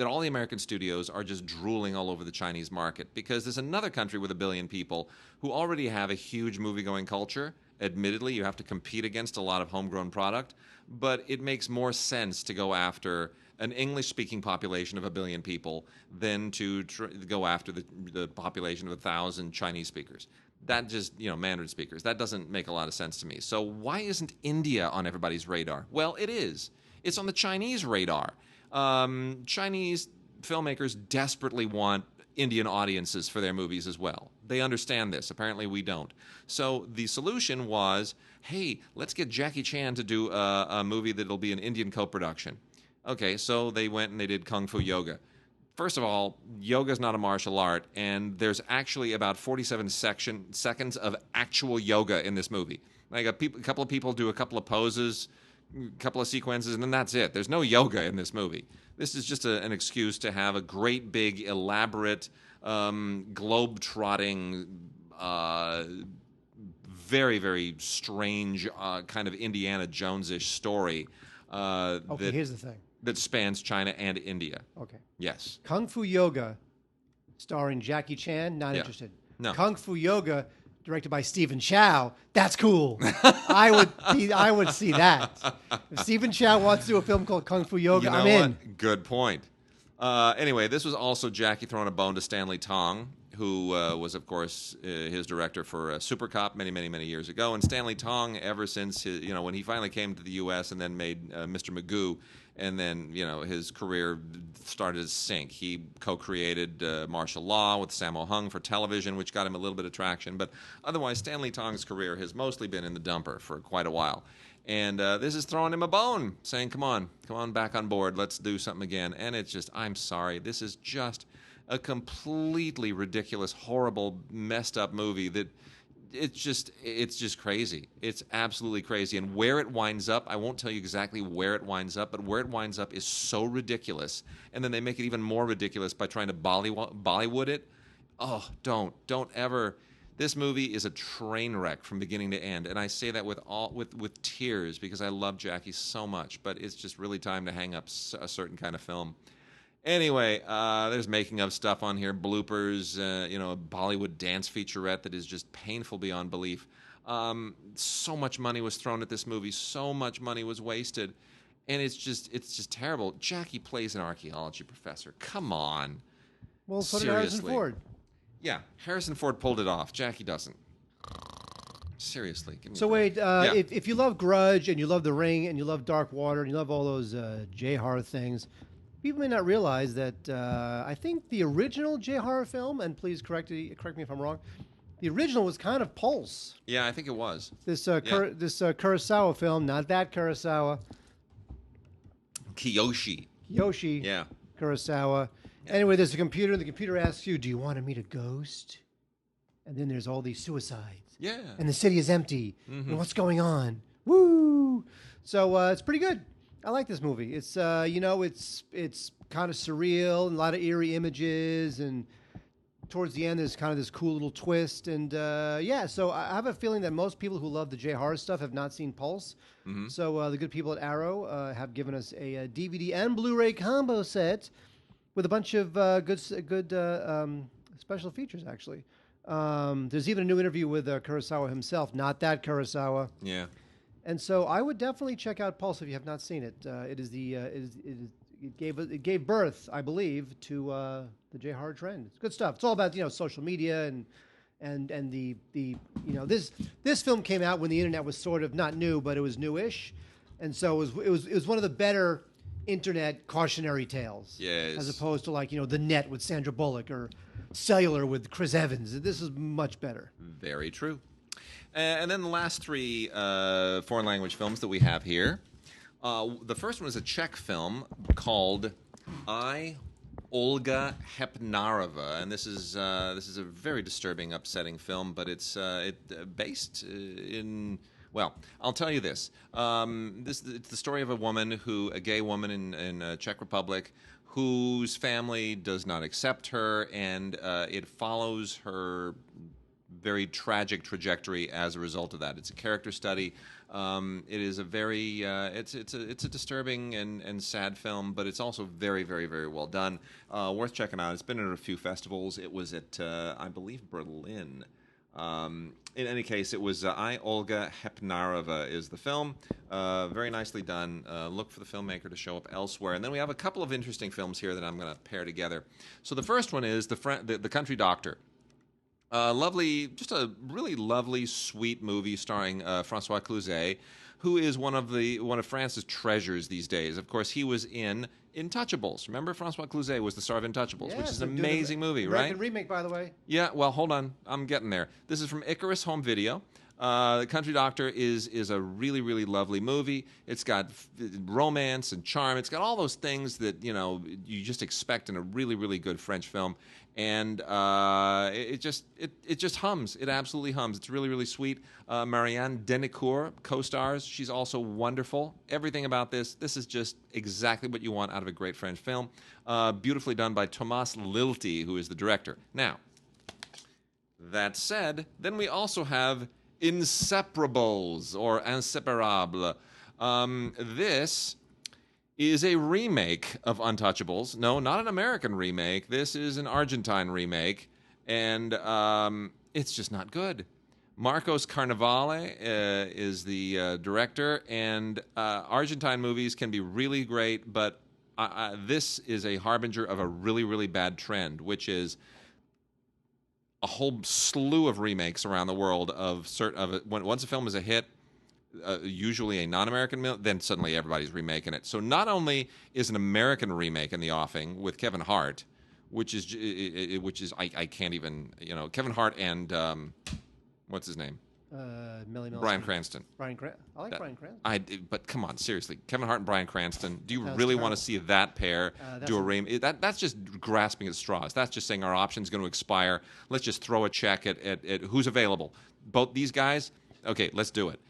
Speaker 2: all the American studios are just drooling all over the Chinese market, because there's another country with 1 billion people who already have a huge movie-going culture. Admittedly, you have to compete against a lot of homegrown product, but it makes more sense to go after an English-speaking population of 1 billion people than to go after the population of 1,000 Chinese speakers. That just, Mandarin speakers. That doesn't make a lot of sense to me. So why isn't India on everybody's radar? Well, it is. It's on the Chinese radar. Chinese filmmakers desperately want Indian audiences for their movies as well. They understand this. Apparently we don't. So the solution was, hey, let's get Jackie Chan to do a movie that'll be an Indian co-production. Okay, so they went and they did Kung Fu Yoga. First of all, yoga is not a martial art, and there's actually about 47 seconds of actual yoga in this movie. Like a couple of people do a couple of poses, a couple of sequences, and then that's it. There's no yoga in this movie. This is just an excuse to have a great, big, elaborate, globe-trotting, very, very strange kind of Indiana Jones-ish story.
Speaker 3: Okay, here's the thing.
Speaker 2: That spans China and India.
Speaker 3: Okay.
Speaker 2: Yes.
Speaker 3: Kung Fu Yoga, starring Jackie Chan, not interested.
Speaker 2: No.
Speaker 3: Kung Fu Yoga, directed by Stephen Chow, that's cool. I would see that. If Stephen Chow wants to do a film called Kung Fu Yoga, I'm in.
Speaker 2: Good point. Anyway, this was also Jackie throwing a bone to Stanley Tong, who was, of course, his director for Super Cop many, many, many years ago. And Stanley Tong, ever since when he finally came to the U.S. and then made Mr. Magoo, and then his career started to sink. He co-created Martial Law with Sammo Hung for television, which got him a little bit of traction. But otherwise, Stanley Tong's career has mostly been in the dumper for quite a while. And this is throwing him a bone, saying, come on back on board. Let's do something again. And it's just, I'm sorry, this is just a completely ridiculous, horrible, messed up movie that it's just crazy. It's absolutely crazy. And where it winds up, I won't tell you exactly where it winds up, but where it winds up is so ridiculous. And then they make it even more ridiculous by trying to Bollywood it. Oh, don't ever. This movie is a train wreck from beginning to end. And I say that with tears, because I love Jackie so much, but it's just really time to hang up a certain kind of film. Anyway, there's making of stuff on here, bloopers, a Bollywood dance featurette that is just painful beyond belief. So much money was thrown at this movie, so much money was wasted, and it's just terrible. Jackie plays an archaeology professor. Come on.
Speaker 3: Well, so did
Speaker 2: Seriously.
Speaker 3: Harrison Ford.
Speaker 2: Yeah, Harrison Ford pulled it off. Jackie doesn't. Seriously. Give me
Speaker 3: So
Speaker 2: a break.
Speaker 3: wait, if you love Grudge and you love The Ring and you love Dark Water and you love all those J-horror things, people may not realize that I think the original J-horror film, and please correct me if I'm wrong, The original was kind of Pulse.
Speaker 2: Yeah, I think it was.
Speaker 3: This Kurosawa film, not that Kurosawa.
Speaker 2: Kiyoshi. Yeah.
Speaker 3: Kurosawa. Yeah. Anyway, there's a computer, and the computer asks you, do you want to meet a ghost? And then there's all these suicides.
Speaker 2: Yeah.
Speaker 3: And the city is empty. Mm-hmm. And what's going on? Woo! So it's pretty good. I like this movie. It's it's kind of surreal and a lot of eerie images, and towards the end there's kind of this cool little twist. And so I have a feeling that most people who love the J-horror stuff have not seen Pulse. Mm-hmm. So the good people at Arrow have given us a DVD and Blu-ray combo set with a bunch of good special features, actually. There's even a new interview with Kurosawa himself, not that Kurosawa.
Speaker 2: Yeah.
Speaker 3: And so I would definitely check out Pulse if you have not seen it. It gave birth, I believe, to the J-horror trend. It's good stuff. It's all about social media and the this film came out when the internet was sort of not new, but it was newish, and so it was one of the better internet cautionary tales.
Speaker 2: Yes.
Speaker 3: As opposed to the net with Sandra Bullock or Cellular with Chris Evans. This is much better.
Speaker 2: Very true. And then the last three foreign language films that we have here. The first one is a Czech film called Olga Hepnarova, and this is a very disturbing, upsetting film. But it's based in. Well, I'll tell you this. It's the story of a gay woman in Czech Republic, whose family does not accept her, and it follows her very tragic trajectory as a result of that. It's a character study. It is a very it's a disturbing and sad film, but it's also very, very, very well done. Worth checking out. It's been at a few festivals. It was at I believe Berlin. In any case, it was Olga Hepnarova is the film. Very nicely done. Look for the filmmaker to show up elsewhere. And then we have a couple of interesting films here that I'm going to pair together. So the first one is the Country Doctor. Just a really lovely, sweet movie starring François Cluzet, who is one of France's treasures these days. Of course, he was in Intouchables. Remember, François Cluzet was the star of Intouchables, which is an amazing movie, right?
Speaker 3: American remake, by the way.
Speaker 2: Yeah, well, hold on. I'm getting there. This is from Icarus Home Video. The Country Doctor is a really, really lovely movie. It's got romance and charm. It's got all those things that you just expect in a really, really good French film. And it just hums. It absolutely hums. It's really, really sweet. Marianne Denicourt co-stars. She's also wonderful. Everything about this is just exactly what you want out of a great French film. Beautifully done by Thomas Lilty, who is the director. Now, that said, then we also have Inseparables, or Inseparables. This is a remake of Untouchables. No, not an American remake. This is an Argentine remake, and it's just not good. Marcos Carnevale is the director, and Argentine movies can be really great, but this is a harbinger of a really, really bad trend, which is a whole slew of remakes around the world once a film is a hit, usually a non-American film, then suddenly everybody's remaking it. So not only is an American remake in the offing with Kevin Hart, which is I can't even Kevin Hart and what's his name? Bryan Cranston.
Speaker 3: I like Bryan Cranston.
Speaker 2: But come on, seriously, Kevin Hart and Bryan Cranston. Do you really want to see that pair do a remake? That's just grasping at straws. That's just saying our option's going to expire. Let's just throw a check at who's available. Both these guys. Okay, let's do it.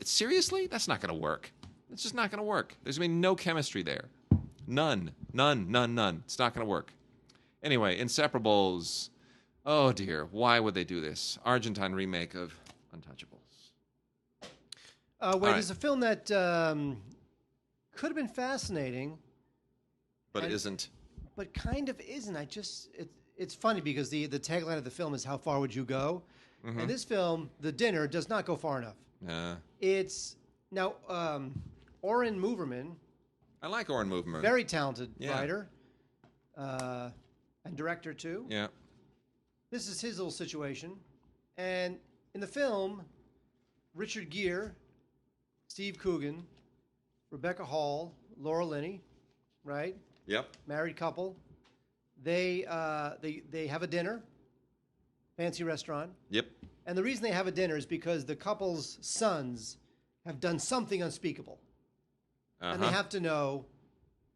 Speaker 2: Seriously, that's not going to work. It's just not going to work. There's going to be no chemistry there. None. It's not going to work. Anyway, Inseparables. Oh dear, why would they do this? Argentine remake of Untouchables.
Speaker 3: There's a film that could have been fascinating,
Speaker 2: but isn't.
Speaker 3: But kind of isn't. It's funny because the tagline of the film is "How far would you go?" Mm-hmm. And this film, The Dinner, does not go far enough. It's now Oren Moverman.
Speaker 2: I like Oren Moverman.
Speaker 3: Very talented writer and director too.
Speaker 2: Yeah.
Speaker 3: This is his little situation. And in the film, Richard Gere, Steve Coogan, Rebecca Hall, Laura Linney, right?
Speaker 2: Yep.
Speaker 3: Married couple. They have a dinner, fancy restaurant.
Speaker 2: Yep.
Speaker 3: And the reason they have a dinner is because the couple's sons have done something unspeakable. And they have to know,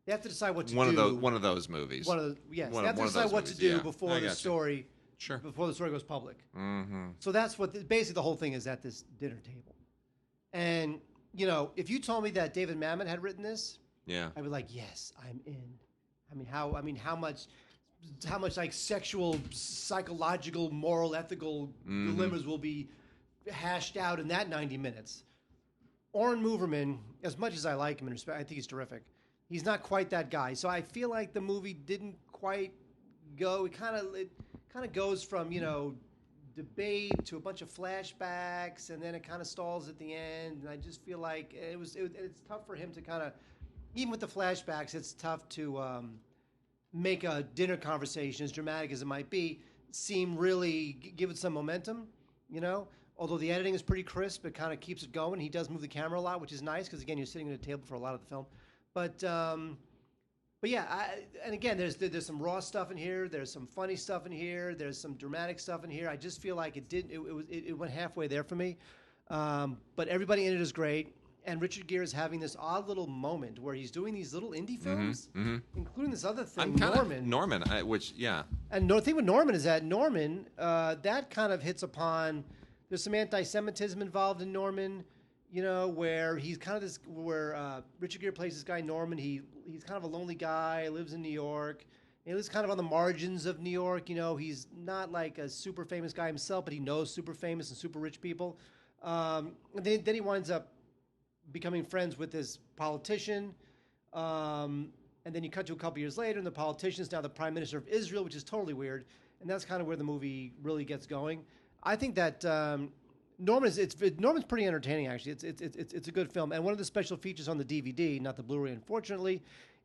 Speaker 3: they have to decide what to do.
Speaker 2: One of those movies.
Speaker 3: They have to decide what to do before the story goes public.
Speaker 2: Mm-hmm.
Speaker 3: So that's what, basically the whole thing is at this dinner table. And, you know, if you told me that David Mamet had written this, I'd be like, yes, I'm in. How much like sexual, psychological, moral, ethical dilemmas will be hashed out in that 90 minutes. Oren Moverman, as much as I like him and respect, I think he's terrific. He's not quite that guy. So I feel like the movie didn't quite go. It kind of goes from, you know, debate to a bunch of flashbacks, and then it kind of stalls at the end. And I just feel like it's tough for him to kind of, even with the flashbacks, it's tough to make a dinner conversation, as dramatic as it might be, seem really, give it some momentum, you know? Although the editing is pretty crisp, it kind of keeps it going. He does move the camera a lot, which is nice, because again, you're sitting at a table for a lot of the film. But yeah, and again, there's some raw stuff in here. There's some funny stuff in here. There's some dramatic stuff in here. I just feel like it went halfway there for me. But everybody in it is great. And Richard Gere is having this odd little moment where he's doing these little indie films, including this other thing, Norman. And the thing with Norman is that Norman, that kind of hits upon, there's some anti-Semitism involved in Norman, you know, where he's kind of this, where Richard Gere plays this guy Norman. He's kind of a lonely guy, lives in New York. He lives kind of on the margins of New York. You know, he's not like a super famous guy himself, but he knows super famous and super rich people. And then he winds up becoming friends with this politician. And then you cut to a couple years later, and the politician is now the prime minister of Israel, which is totally weird. And that's kind of where the movie really gets going. I think that Norman's pretty entertaining, actually. It's a good film. And one of the special features on the DVD, not the Blu-ray, unfortunately,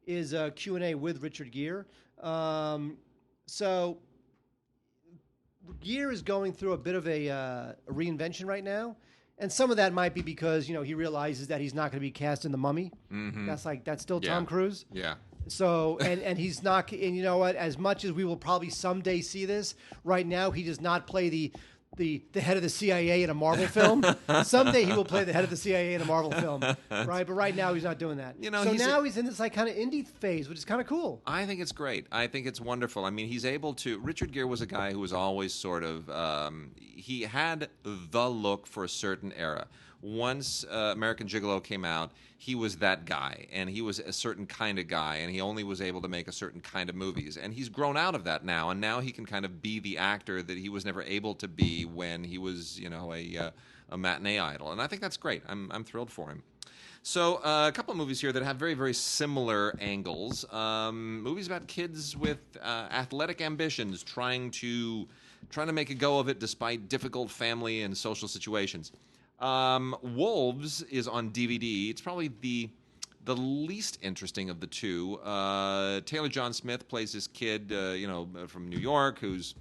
Speaker 3: is a Q&A with Richard Gere. So Gere is going through a bit of a reinvention right now. And some of that might be because, you know, he realizes that he's not going to be cast in The Mummy. Mm-hmm. That's still Tom Cruise.
Speaker 2: Yeah.
Speaker 3: So, and he's not, and you know what, as much as we will probably someday see this, right now he does not play the head of the CIA in a Marvel film. Someday he will play the head of the CIA in a Marvel film, right? But right now he's not doing that. You know, so he's in this like kind of indie phase, which is kind of cool.
Speaker 2: I think it's great. I think it's wonderful. I mean, he's able to. Richard Gere was a guy who was always sort of. He had the look for a certain era. Once American Gigolo came out, he was that guy, and he was a certain kind of guy, and he only was able to make a certain kind of movies. And he's grown out of that now, and now he can kind of be the actor that he was never able to be when he was, you know, a matinee idol. And I think that's great. I'm thrilled for him. So a couple of movies here that have very, very similar angles. Movies about kids with athletic ambitions trying to make a go of it despite difficult family and social situations. Wolves is on DVD. It's probably the least interesting of the two. Taylor John Smith plays this kid, from New York who's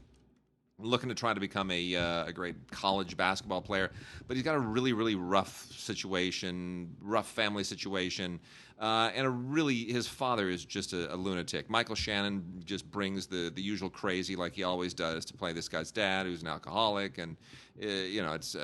Speaker 2: looking to try to become a great college basketball player, but he's got a really, really rough family situation. And his father is just a lunatic. Michael Shannon just brings the usual crazy, like he always does, to play this guy's dad, who's an alcoholic, and it's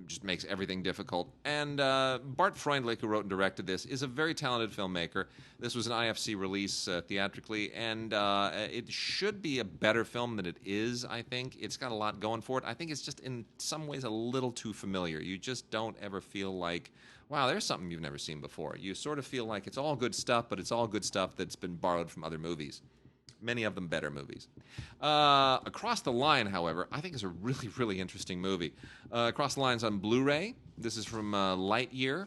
Speaker 2: just makes everything difficult. And Bart Freundlich, who wrote and directed this, is a very talented filmmaker. This was an IFC release theatrically, and it should be a better film than it is. I think it's got a lot going for it. I think it's just in some ways a little too familiar. You just don't ever feel like, wow, there's something you've never seen before. You sort of feel like it's all good stuff, but it's all good stuff that's been borrowed from other movies. Many of them better movies. Across the Line, however, I think is a really, really interesting movie. Across the Line's on Blu-ray. This is from Lightyear.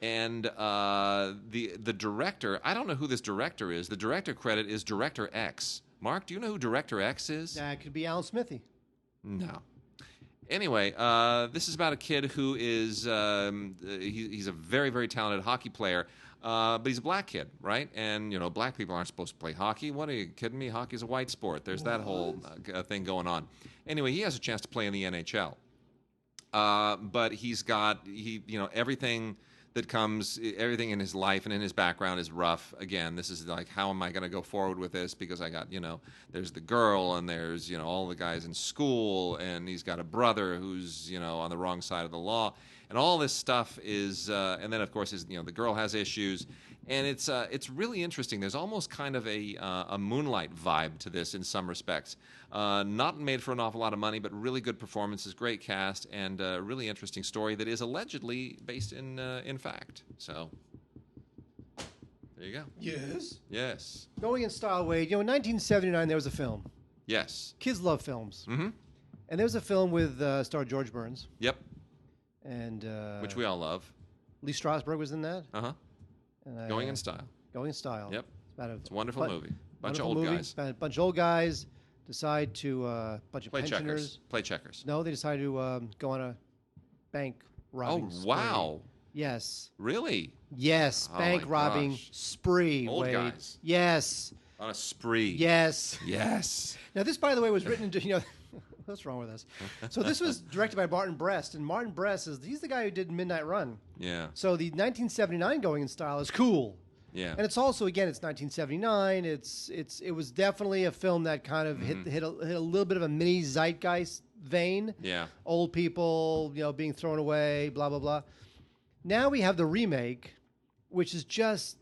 Speaker 2: And the director, I don't know who this director is. The director credit is Director X. Mark, do you know who Director X is?
Speaker 3: That could be Alan Smithy.
Speaker 2: No. Anyway, this is about a kid who is he's a very, very talented hockey player, but he's a black kid, right? And, you know, black people aren't supposed to play hockey. What, are you kidding me? Hockey's a white sport. There's that whole thing going on. Anyway, he has a chance to play in the NHL. But he's got, everything that comes. Everything in his life and in his background is rough. Again, this is like, how am I going to go forward with this? Because I got, there's the girl, and there's, all the guys in school, and he's got a brother who's, on the wrong side of the law, and all this stuff is, and then of course the girl has issues, and it's really interesting. There's almost kind of a Moonlight vibe to this in some respects. Not made for an awful lot of money, but really good performances, great cast, and a really interesting story that is allegedly based in fact. So there you go.
Speaker 3: Yes.
Speaker 2: Yes.
Speaker 3: Going in style, Wade. In 1979 there was a film.
Speaker 2: Yes.
Speaker 3: Kids love films.
Speaker 2: Mm-hmm.
Speaker 3: And there was a film with star George Burns.
Speaker 2: Yep.
Speaker 3: And
Speaker 2: which we all love.
Speaker 3: Lee Strasberg was in that.
Speaker 2: Uh-huh. Going in Style.
Speaker 3: Going in Style.
Speaker 2: Yep.
Speaker 3: It's
Speaker 2: a wonderful movie. Bunch of
Speaker 3: old
Speaker 2: old guys.
Speaker 3: A bunch of old guys decide to bunch of
Speaker 2: Play
Speaker 3: pensioners.
Speaker 2: checkers. Play checkers.
Speaker 3: No, they decide to go on a bank robbing spree.
Speaker 2: Wow.
Speaker 3: Yes.
Speaker 2: Really?
Speaker 3: Yes.
Speaker 2: Oh,
Speaker 3: bank
Speaker 2: my
Speaker 3: robbing
Speaker 2: gosh.
Speaker 3: spree.
Speaker 2: Old
Speaker 3: Wade.
Speaker 2: guys.
Speaker 3: Yes.
Speaker 2: On a spree.
Speaker 3: Yes.
Speaker 2: Yes.
Speaker 3: Now this, by the way, was written into what's wrong with us? So this was directed by Martin Brest, and Martin Brest he's the guy who did Midnight Run.
Speaker 2: Yeah.
Speaker 3: So the 1979 Going in Style is cool.
Speaker 2: Yeah.
Speaker 3: And it's also, again, it's 1979. It was definitely a film that kind of hit a little bit of a mini zeitgeist vein.
Speaker 2: Yeah.
Speaker 3: Old people, being thrown away, blah blah blah. Now we have the remake, which is just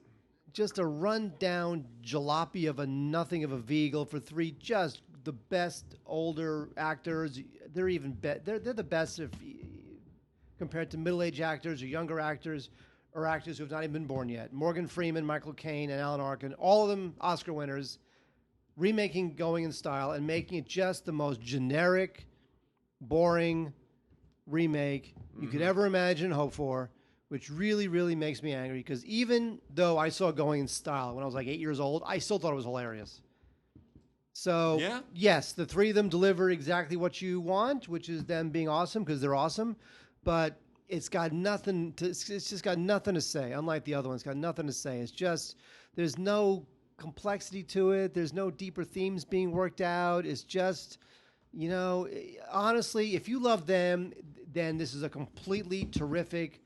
Speaker 3: a rundown jalopy of a nothing of a vehicle for three just the best older actors. They're even they're the best if compared to middle-aged actors or younger actors. Or actors who have not even been born yet. Morgan Freeman, Michael Caine, and Alan Arkin, all of them Oscar winners, remaking Going in Style and making it just the most generic, boring remake you could ever imagine and hope for, which really, really makes me angry because even though I saw Going in Style when I was like 8 years old, I still thought it was hilarious. So, yes, the three of them deliver exactly what you want, which is them being awesome because they're awesome, but it's got nothing to. It's just got nothing to say. Unlike the other ones, it's got nothing to say. It's just there's no complexity to it. There's no deeper themes being worked out. It's just, honestly, if you love them, then this is a completely terrific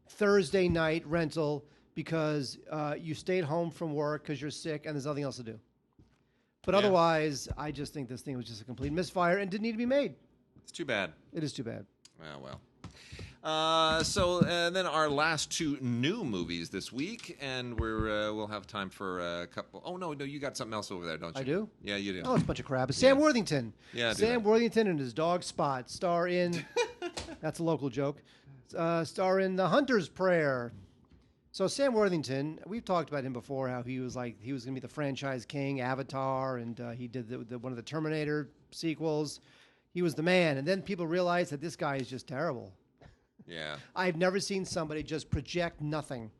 Speaker 3: Thursday night rental because you stayed home from work because you're sick and there's nothing else to do. But otherwise, I just think this thing was just a complete misfire and didn't need to be made.
Speaker 2: It's too bad.
Speaker 3: It is too bad.
Speaker 2: Well. So then our last two new movies this week, and we'll have time for a couple. Oh no, you got something else over there, don't you?
Speaker 3: I do.
Speaker 2: Yeah, you do.
Speaker 3: Oh, it's a bunch of crap. It's Sam Worthington.
Speaker 2: Yeah,
Speaker 3: Sam Worthington and his dog Spot star in. That's a local joke. Star in The Hunter's Prayer. So Sam Worthington, we've talked about him before. How he was going to be the franchise king, Avatar, and he did one of the Terminator sequels. He was the man, and then people realized that this guy is just terrible.
Speaker 2: Yeah.
Speaker 3: I've never seen somebody just project nothing.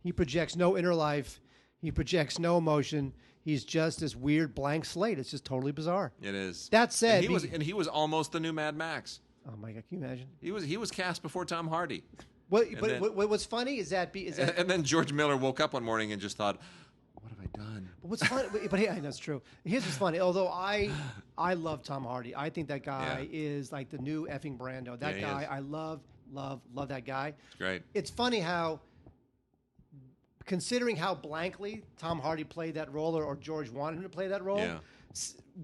Speaker 3: He projects no inner life. He projects no emotion. He's just this weird blank slate. It's just totally bizarre.
Speaker 2: It is.
Speaker 3: That said,
Speaker 2: he was almost the new Mad Max.
Speaker 3: Oh my God! Can you imagine?
Speaker 2: He was cast before Tom Hardy.
Speaker 3: What's funny is that
Speaker 2: and then George Miller woke up one morning and just thought, "What have I done?"
Speaker 3: But what's funny? That's true. Here's what's funny. Although I love Tom Hardy. I think that guy is like the new effing Brando. That guy, I love that guy.
Speaker 2: It's great.
Speaker 3: It's funny how, considering how blankly Tom Hardy played that role, or George wanted him to play that role,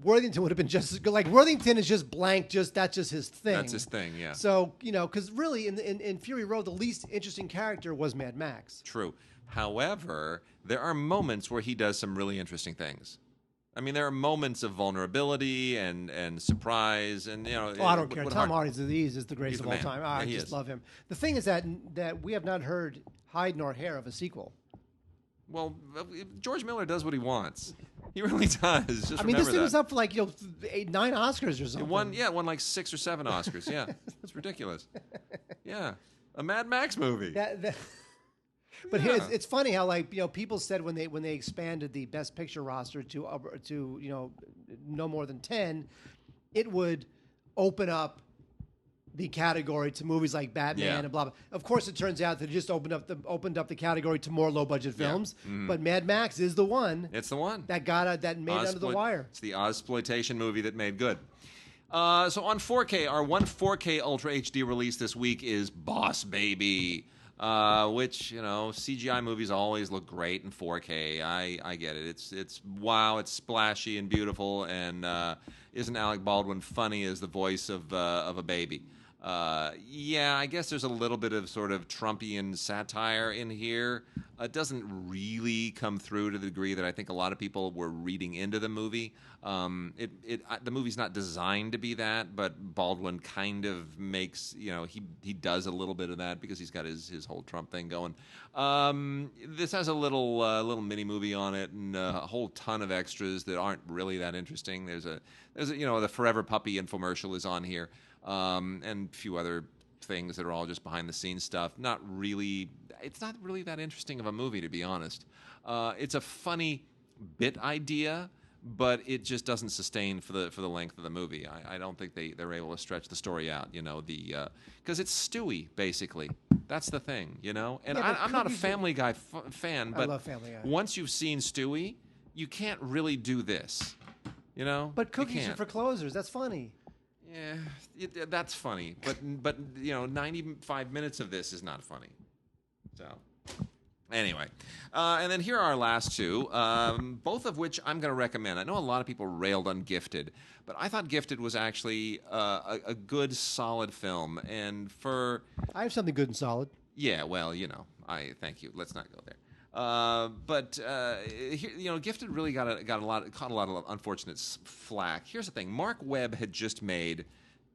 Speaker 3: Worthington would have been just as good. Like Worthington is just blank. That's just his thing.
Speaker 2: That's his thing. Yeah.
Speaker 3: So because really in Fury Road, the least interesting character was Mad Max.
Speaker 2: True. However, there are moments where he does some really interesting things. I mean, there are moments of vulnerability and surprise, and
Speaker 3: I don't care. Tom Hardy is the greatest of all time. I just love him. The thing is that we have not heard hide nor hair of a sequel.
Speaker 2: Well, George Miller does what he wants. He really does. Just
Speaker 3: this thing was up for 9 Oscars or something.
Speaker 2: It won like 6 or 7 Oscars. Yeah, it's ridiculous. Yeah, a Mad Max movie.
Speaker 3: But it's funny how people said when they expanded the Best Picture roster to no more than 10, it would open up the category to movies like Batman and blah blah. Of course, it turns out that it just opened up the category to more low budget films. Yeah. Mm-hmm. But Mad Max is the one.
Speaker 2: It's the one
Speaker 3: that made under the wire.
Speaker 2: It's the Ozploitation movie that made good. So on 4K, our one 4K Ultra HD release this week is Boss Baby. which, CGI movies always look great in 4K. I get it. It's wow, it's splashy and beautiful, and isn't Alec Baldwin funny as the voice of a baby? Yeah, I guess there's a little bit of sort of Trumpian satire in here. It doesn't really come through to the degree that I think a lot of people were reading into the movie. The movie's not designed to be that, but Baldwin kind of makes, he does a little bit of that because he's got his whole Trump thing going. This has a little mini movie on it and a whole ton of extras that aren't really that interesting. There's the Forever Puppy infomercial is on here. And a few other things that are all just behind the scenes stuff. It's not really that interesting of a movie, to be honest. It's a funny bit idea, but it just doesn't sustain for the length of the movie. I don't think they're able to stretch the story out, because it's Stewie, basically. That's the thing, And
Speaker 3: Yeah,
Speaker 2: I'm not a Family Guy fan, but
Speaker 3: I love Family Guy.
Speaker 2: once you've seen Stewie, you can't really do this,
Speaker 3: But cookies are for closers. That's funny.
Speaker 2: Yeah, that's funny, but 95 minutes of this is not funny. So, anyway, and then here are our last two, both of which I'm going to recommend. I know a lot of people railed on Gifted, but I thought Gifted was actually a good, solid film. And
Speaker 3: I have something good and solid.
Speaker 2: Yeah, well, I thank you. Let's not go there. But Gifted really caught a lot of unfortunate flack. Here's the thing: Mark Webb had just made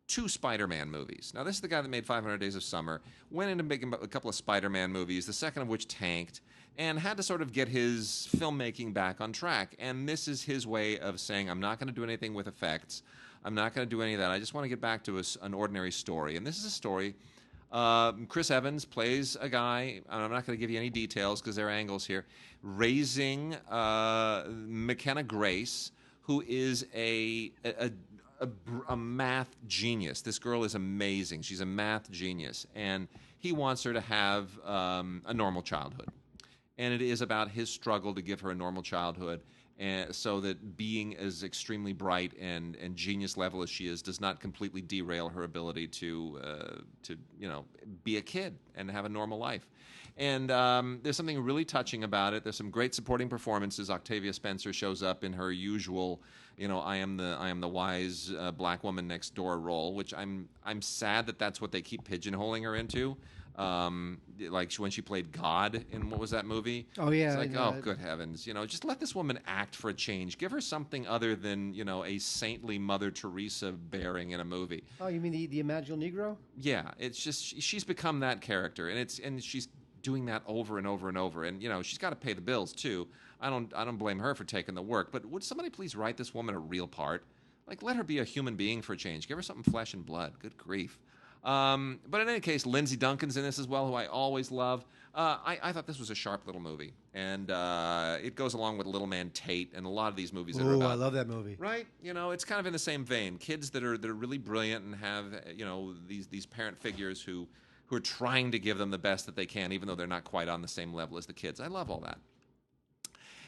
Speaker 2: 2 Spider-Man movies. Now, this is the guy that made 500 Days of Summer, went into making a couple of Spider-Man movies, the second of which tanked, and had to sort of get his filmmaking back on track. And this is his way of saying, I'm not going to do anything with effects. I'm not going to do any of that. I just want to get back to an ordinary story. And this is a story. Chris Evans plays a guy, and I'm not going to give you any details because there are angles here, raising McKenna Grace, who is a math genius. This girl is amazing. She's a math genius, and he wants her to have a normal childhood. And it is about his struggle to give her a normal childhood, and so that being as extremely bright and genius level as she is does not completely derail her ability to be a kid and have a normal life. And there's something really touching about it. There's some great supporting performances. Octavia Spencer shows up in her usual, I am the wise black woman next door role, which I'm sad that that's what they keep pigeonholing her into. Like when she played God in what was that movie?
Speaker 3: Oh yeah,
Speaker 2: it's like good heavens, just let this woman act for a change. Give her something other than a saintly Mother Teresa bearing in a movie.
Speaker 3: Oh, you mean the Imaginal Negro?
Speaker 2: Yeah, it's just she's become that character, and she's doing that over and over and over, and she's got to pay the bills too. I don't blame her for taking the work, but would somebody please write this woman a real part? Like, let her be a human being for a change. Give her something flesh and blood. Good grief. But in any case, Lindsay Duncan's in this as well, who I always love. I thought this was a sharp little movie, and it goes along with Little Man Tate and a lot of these movies that are about.
Speaker 3: I love that movie.
Speaker 2: Right? It's kind of in the same vein. Kids that are really brilliant and have these parent figures who are trying to give them the best that they can, even though they're not quite on the same level as the kids. I love all that.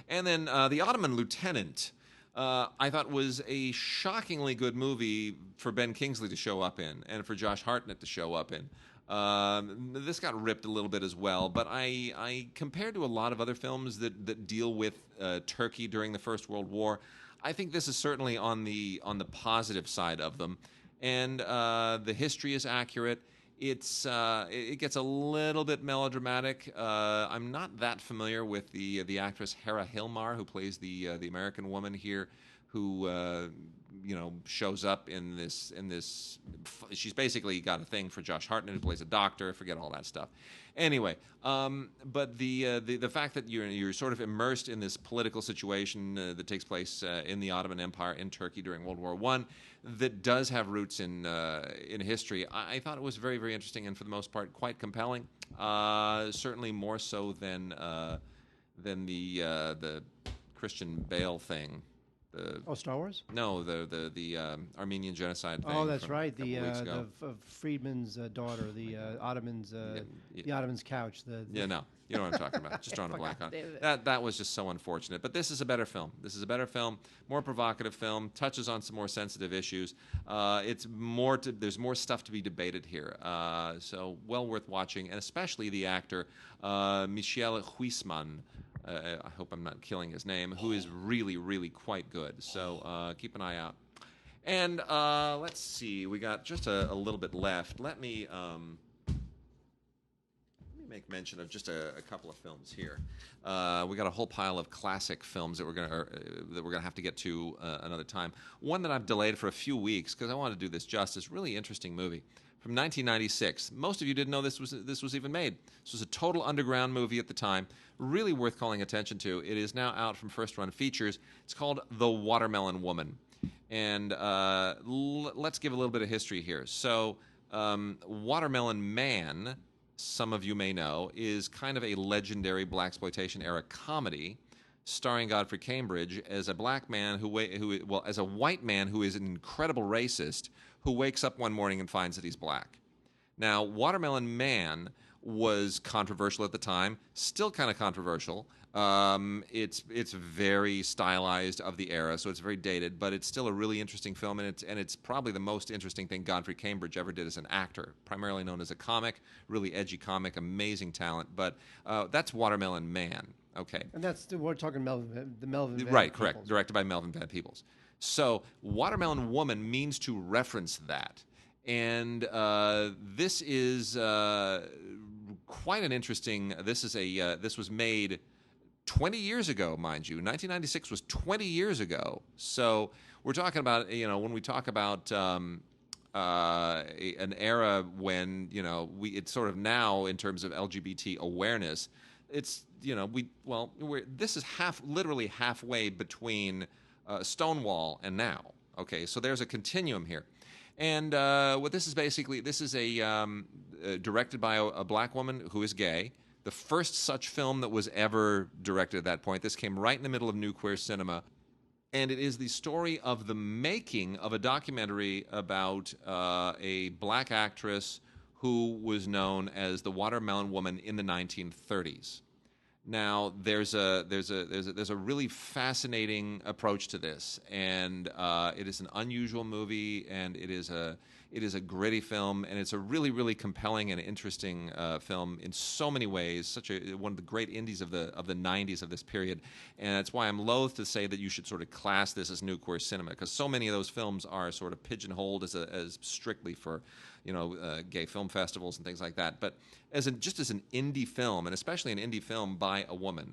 Speaker 2: And then The Ottoman Lieutenant. I thought was a shockingly good movie for Ben Kingsley to show up in and for Josh Hartnett to show up in. This got ripped a little bit as well, but I compared to a lot of other films that deal with Turkey during the First World War, I think this is certainly on the positive side of them. And the history is accurate. It gets a little bit melodramatic. I'm not that familiar with the actress Hera Hilmar, who plays the American woman here, who shows up in this. She's basically got a thing for Josh Hartnett, who plays a doctor. Forget all that stuff. Anyway, but the fact that you're sort of immersed in this political situation that takes place in the Ottoman Empire in Turkey during World War I, that does have roots in history. I thought it was very, very interesting and for the most part quite compelling. Certainly more so than the Christian Bale thing,
Speaker 3: Star Wars.
Speaker 2: No, the Armenian genocide thing.
Speaker 3: Oh, that's
Speaker 2: from
Speaker 3: right.
Speaker 2: a couple weeks ago.
Speaker 3: The Friedman's daughter, the Ottoman's the Ottoman's couch.
Speaker 2: No, you know what I'm talking about. Just drawing a blank on it. That was just so unfortunate. But this is a better film. This is a better film, more provocative film, touches on some more sensitive issues. It's more there's more stuff to be debated here. So well worth watching, and especially the actor Michel Huisman. I hope I'm not killing his name, who is really, really quite good. So keep an eye out. And let's see, we got just a little bit left. Let me make mention of just a couple of films here. We got a whole pile of classic films that we're gonna have to get to another time. One that I've delayed for a few weeks because I want to do this justice. Really interesting movie. From 1996. Most of you didn't know this was even made. This was a total underground movie at the time. Really worth calling attention to. It is now out from First Run Features. It's called The Watermelon Woman. And let's give a little bit of history here. So, Watermelon Man, some of you may know, is kind of a legendary blaxploitation era comedy starring Godfrey Cambridge as a black man as a white man who is an incredible racist who wakes up one morning and finds that he's black. Now, Watermelon Man was controversial at the time, still kind of controversial. It's very stylized of the era, so it's very dated, but it's still a really interesting film, and it's probably the most interesting thing Godfrey Cambridge ever did as an actor, primarily known as a comic, really edgy comic, amazing talent, but that's Watermelon Man. Okay.
Speaker 3: And we're talking Melvin Van
Speaker 2: right,
Speaker 3: Peebles.
Speaker 2: correct. Directed by Melvin Van Peebles. So, Watermelon Woman means to reference that. And this is quite an interesting. This was made 20 years ago, mind you. 1996 was 20 years ago. So we're talking about, when we talk about an era when, it's sort of now in terms of LGBT awareness, it's, this is literally halfway between Stonewall and now. Okay, so there's a continuum here. And what this is basically, this is directed by a black woman who is gay. The first such film that was ever directed at that point. This came right in the middle of New Queer Cinema. And it is the story of the making of a documentary about a black actress who was known as the Watermelon Woman in the 1930s. Now, there's a really fascinating approach to this, and it is an unusual movie, and it is a gritty film, and it's a really, really compelling and interesting film in so many ways. One of the great indies of the 90s of this period, and that's why I'm loath to say that you should sort of class this as new queer cinema, because so many of those films are sort of pigeonholed as strictly for gay film festivals and things like that. But just as an indie film, and especially an indie film by a woman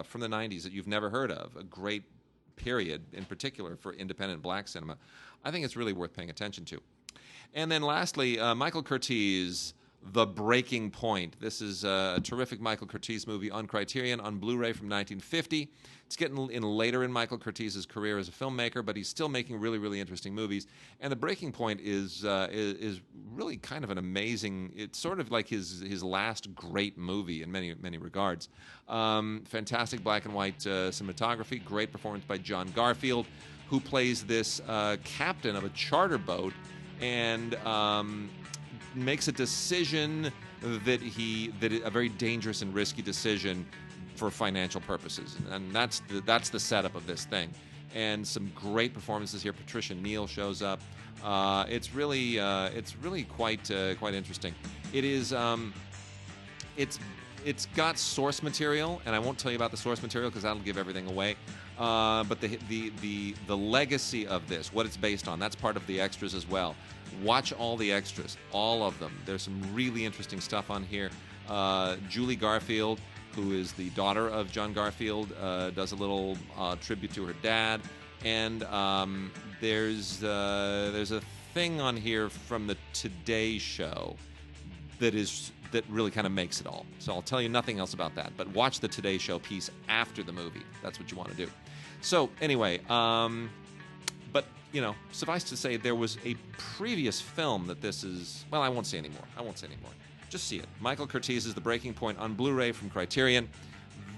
Speaker 2: from the 90s that you've never heard of, a great period in particular for independent black cinema, I think it's really worth paying attention to. And then lastly, Michael Curtiz, The Breaking Point. This is a terrific Michael Curtiz movie on Criterion, on Blu-ray from 1950. It's getting in later in Michael Curtiz's career as a filmmaker, but he's still making really, really interesting movies. And The Breaking Point is really kind of an amazing. It's sort of like his last great movie in many, many regards. Fantastic black and white cinematography, great performance by John Garfield, who plays this captain of a charter boat and makes a decision a very dangerous and risky decision for financial purposes, and that's the setup of this thing. And some great performances here. Patricia Neal shows up. It's really quite interesting. It is it's got source material, and I won't tell you about the source material because that'll give everything away. But the legacy of this, what it's based on, that's part of the extras as well. Watch all the extras, all of them. There's some really interesting stuff on here. Julie Garfield, who is the daughter of John Garfield, does a little tribute to her dad. And there's a thing on here from the Today Show that really kind of makes it all. So I'll tell you nothing else about that. But watch the Today Show piece after the movie. That's what you want to do. So anyway, but suffice to say, there was a previous film that this is. Well, I won't say anymore. Just see it. Michael Curtiz's The Breaking Point on Blu-ray from Criterion.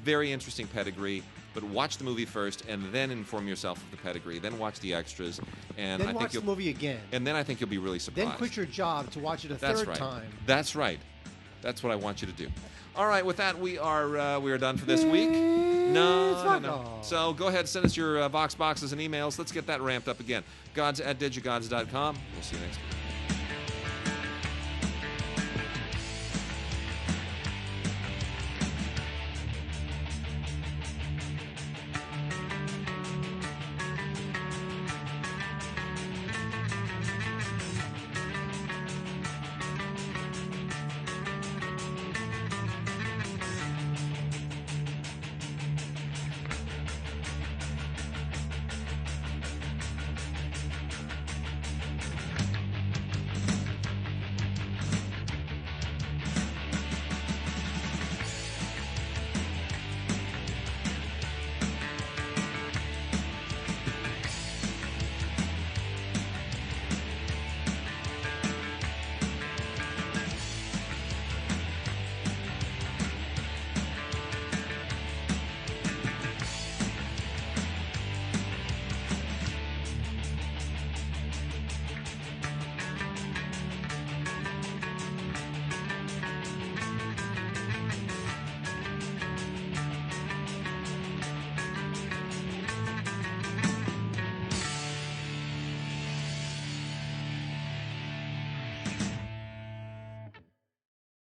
Speaker 2: Very interesting pedigree. But watch the movie first, and then inform yourself of the pedigree. Then watch the extras, and
Speaker 3: Then
Speaker 2: I
Speaker 3: watch
Speaker 2: think
Speaker 3: the movie again.
Speaker 2: And then I think you'll be really surprised.
Speaker 3: Then quit your job to watch it a
Speaker 2: That's
Speaker 3: third
Speaker 2: right.
Speaker 3: time.
Speaker 2: That's right. That's what I want you to do. All right, with that, we are done for this week. No. So go ahead, send us your Vox boxes and emails. Let's get that ramped up again. Gods@digigods.com. We'll see you next week.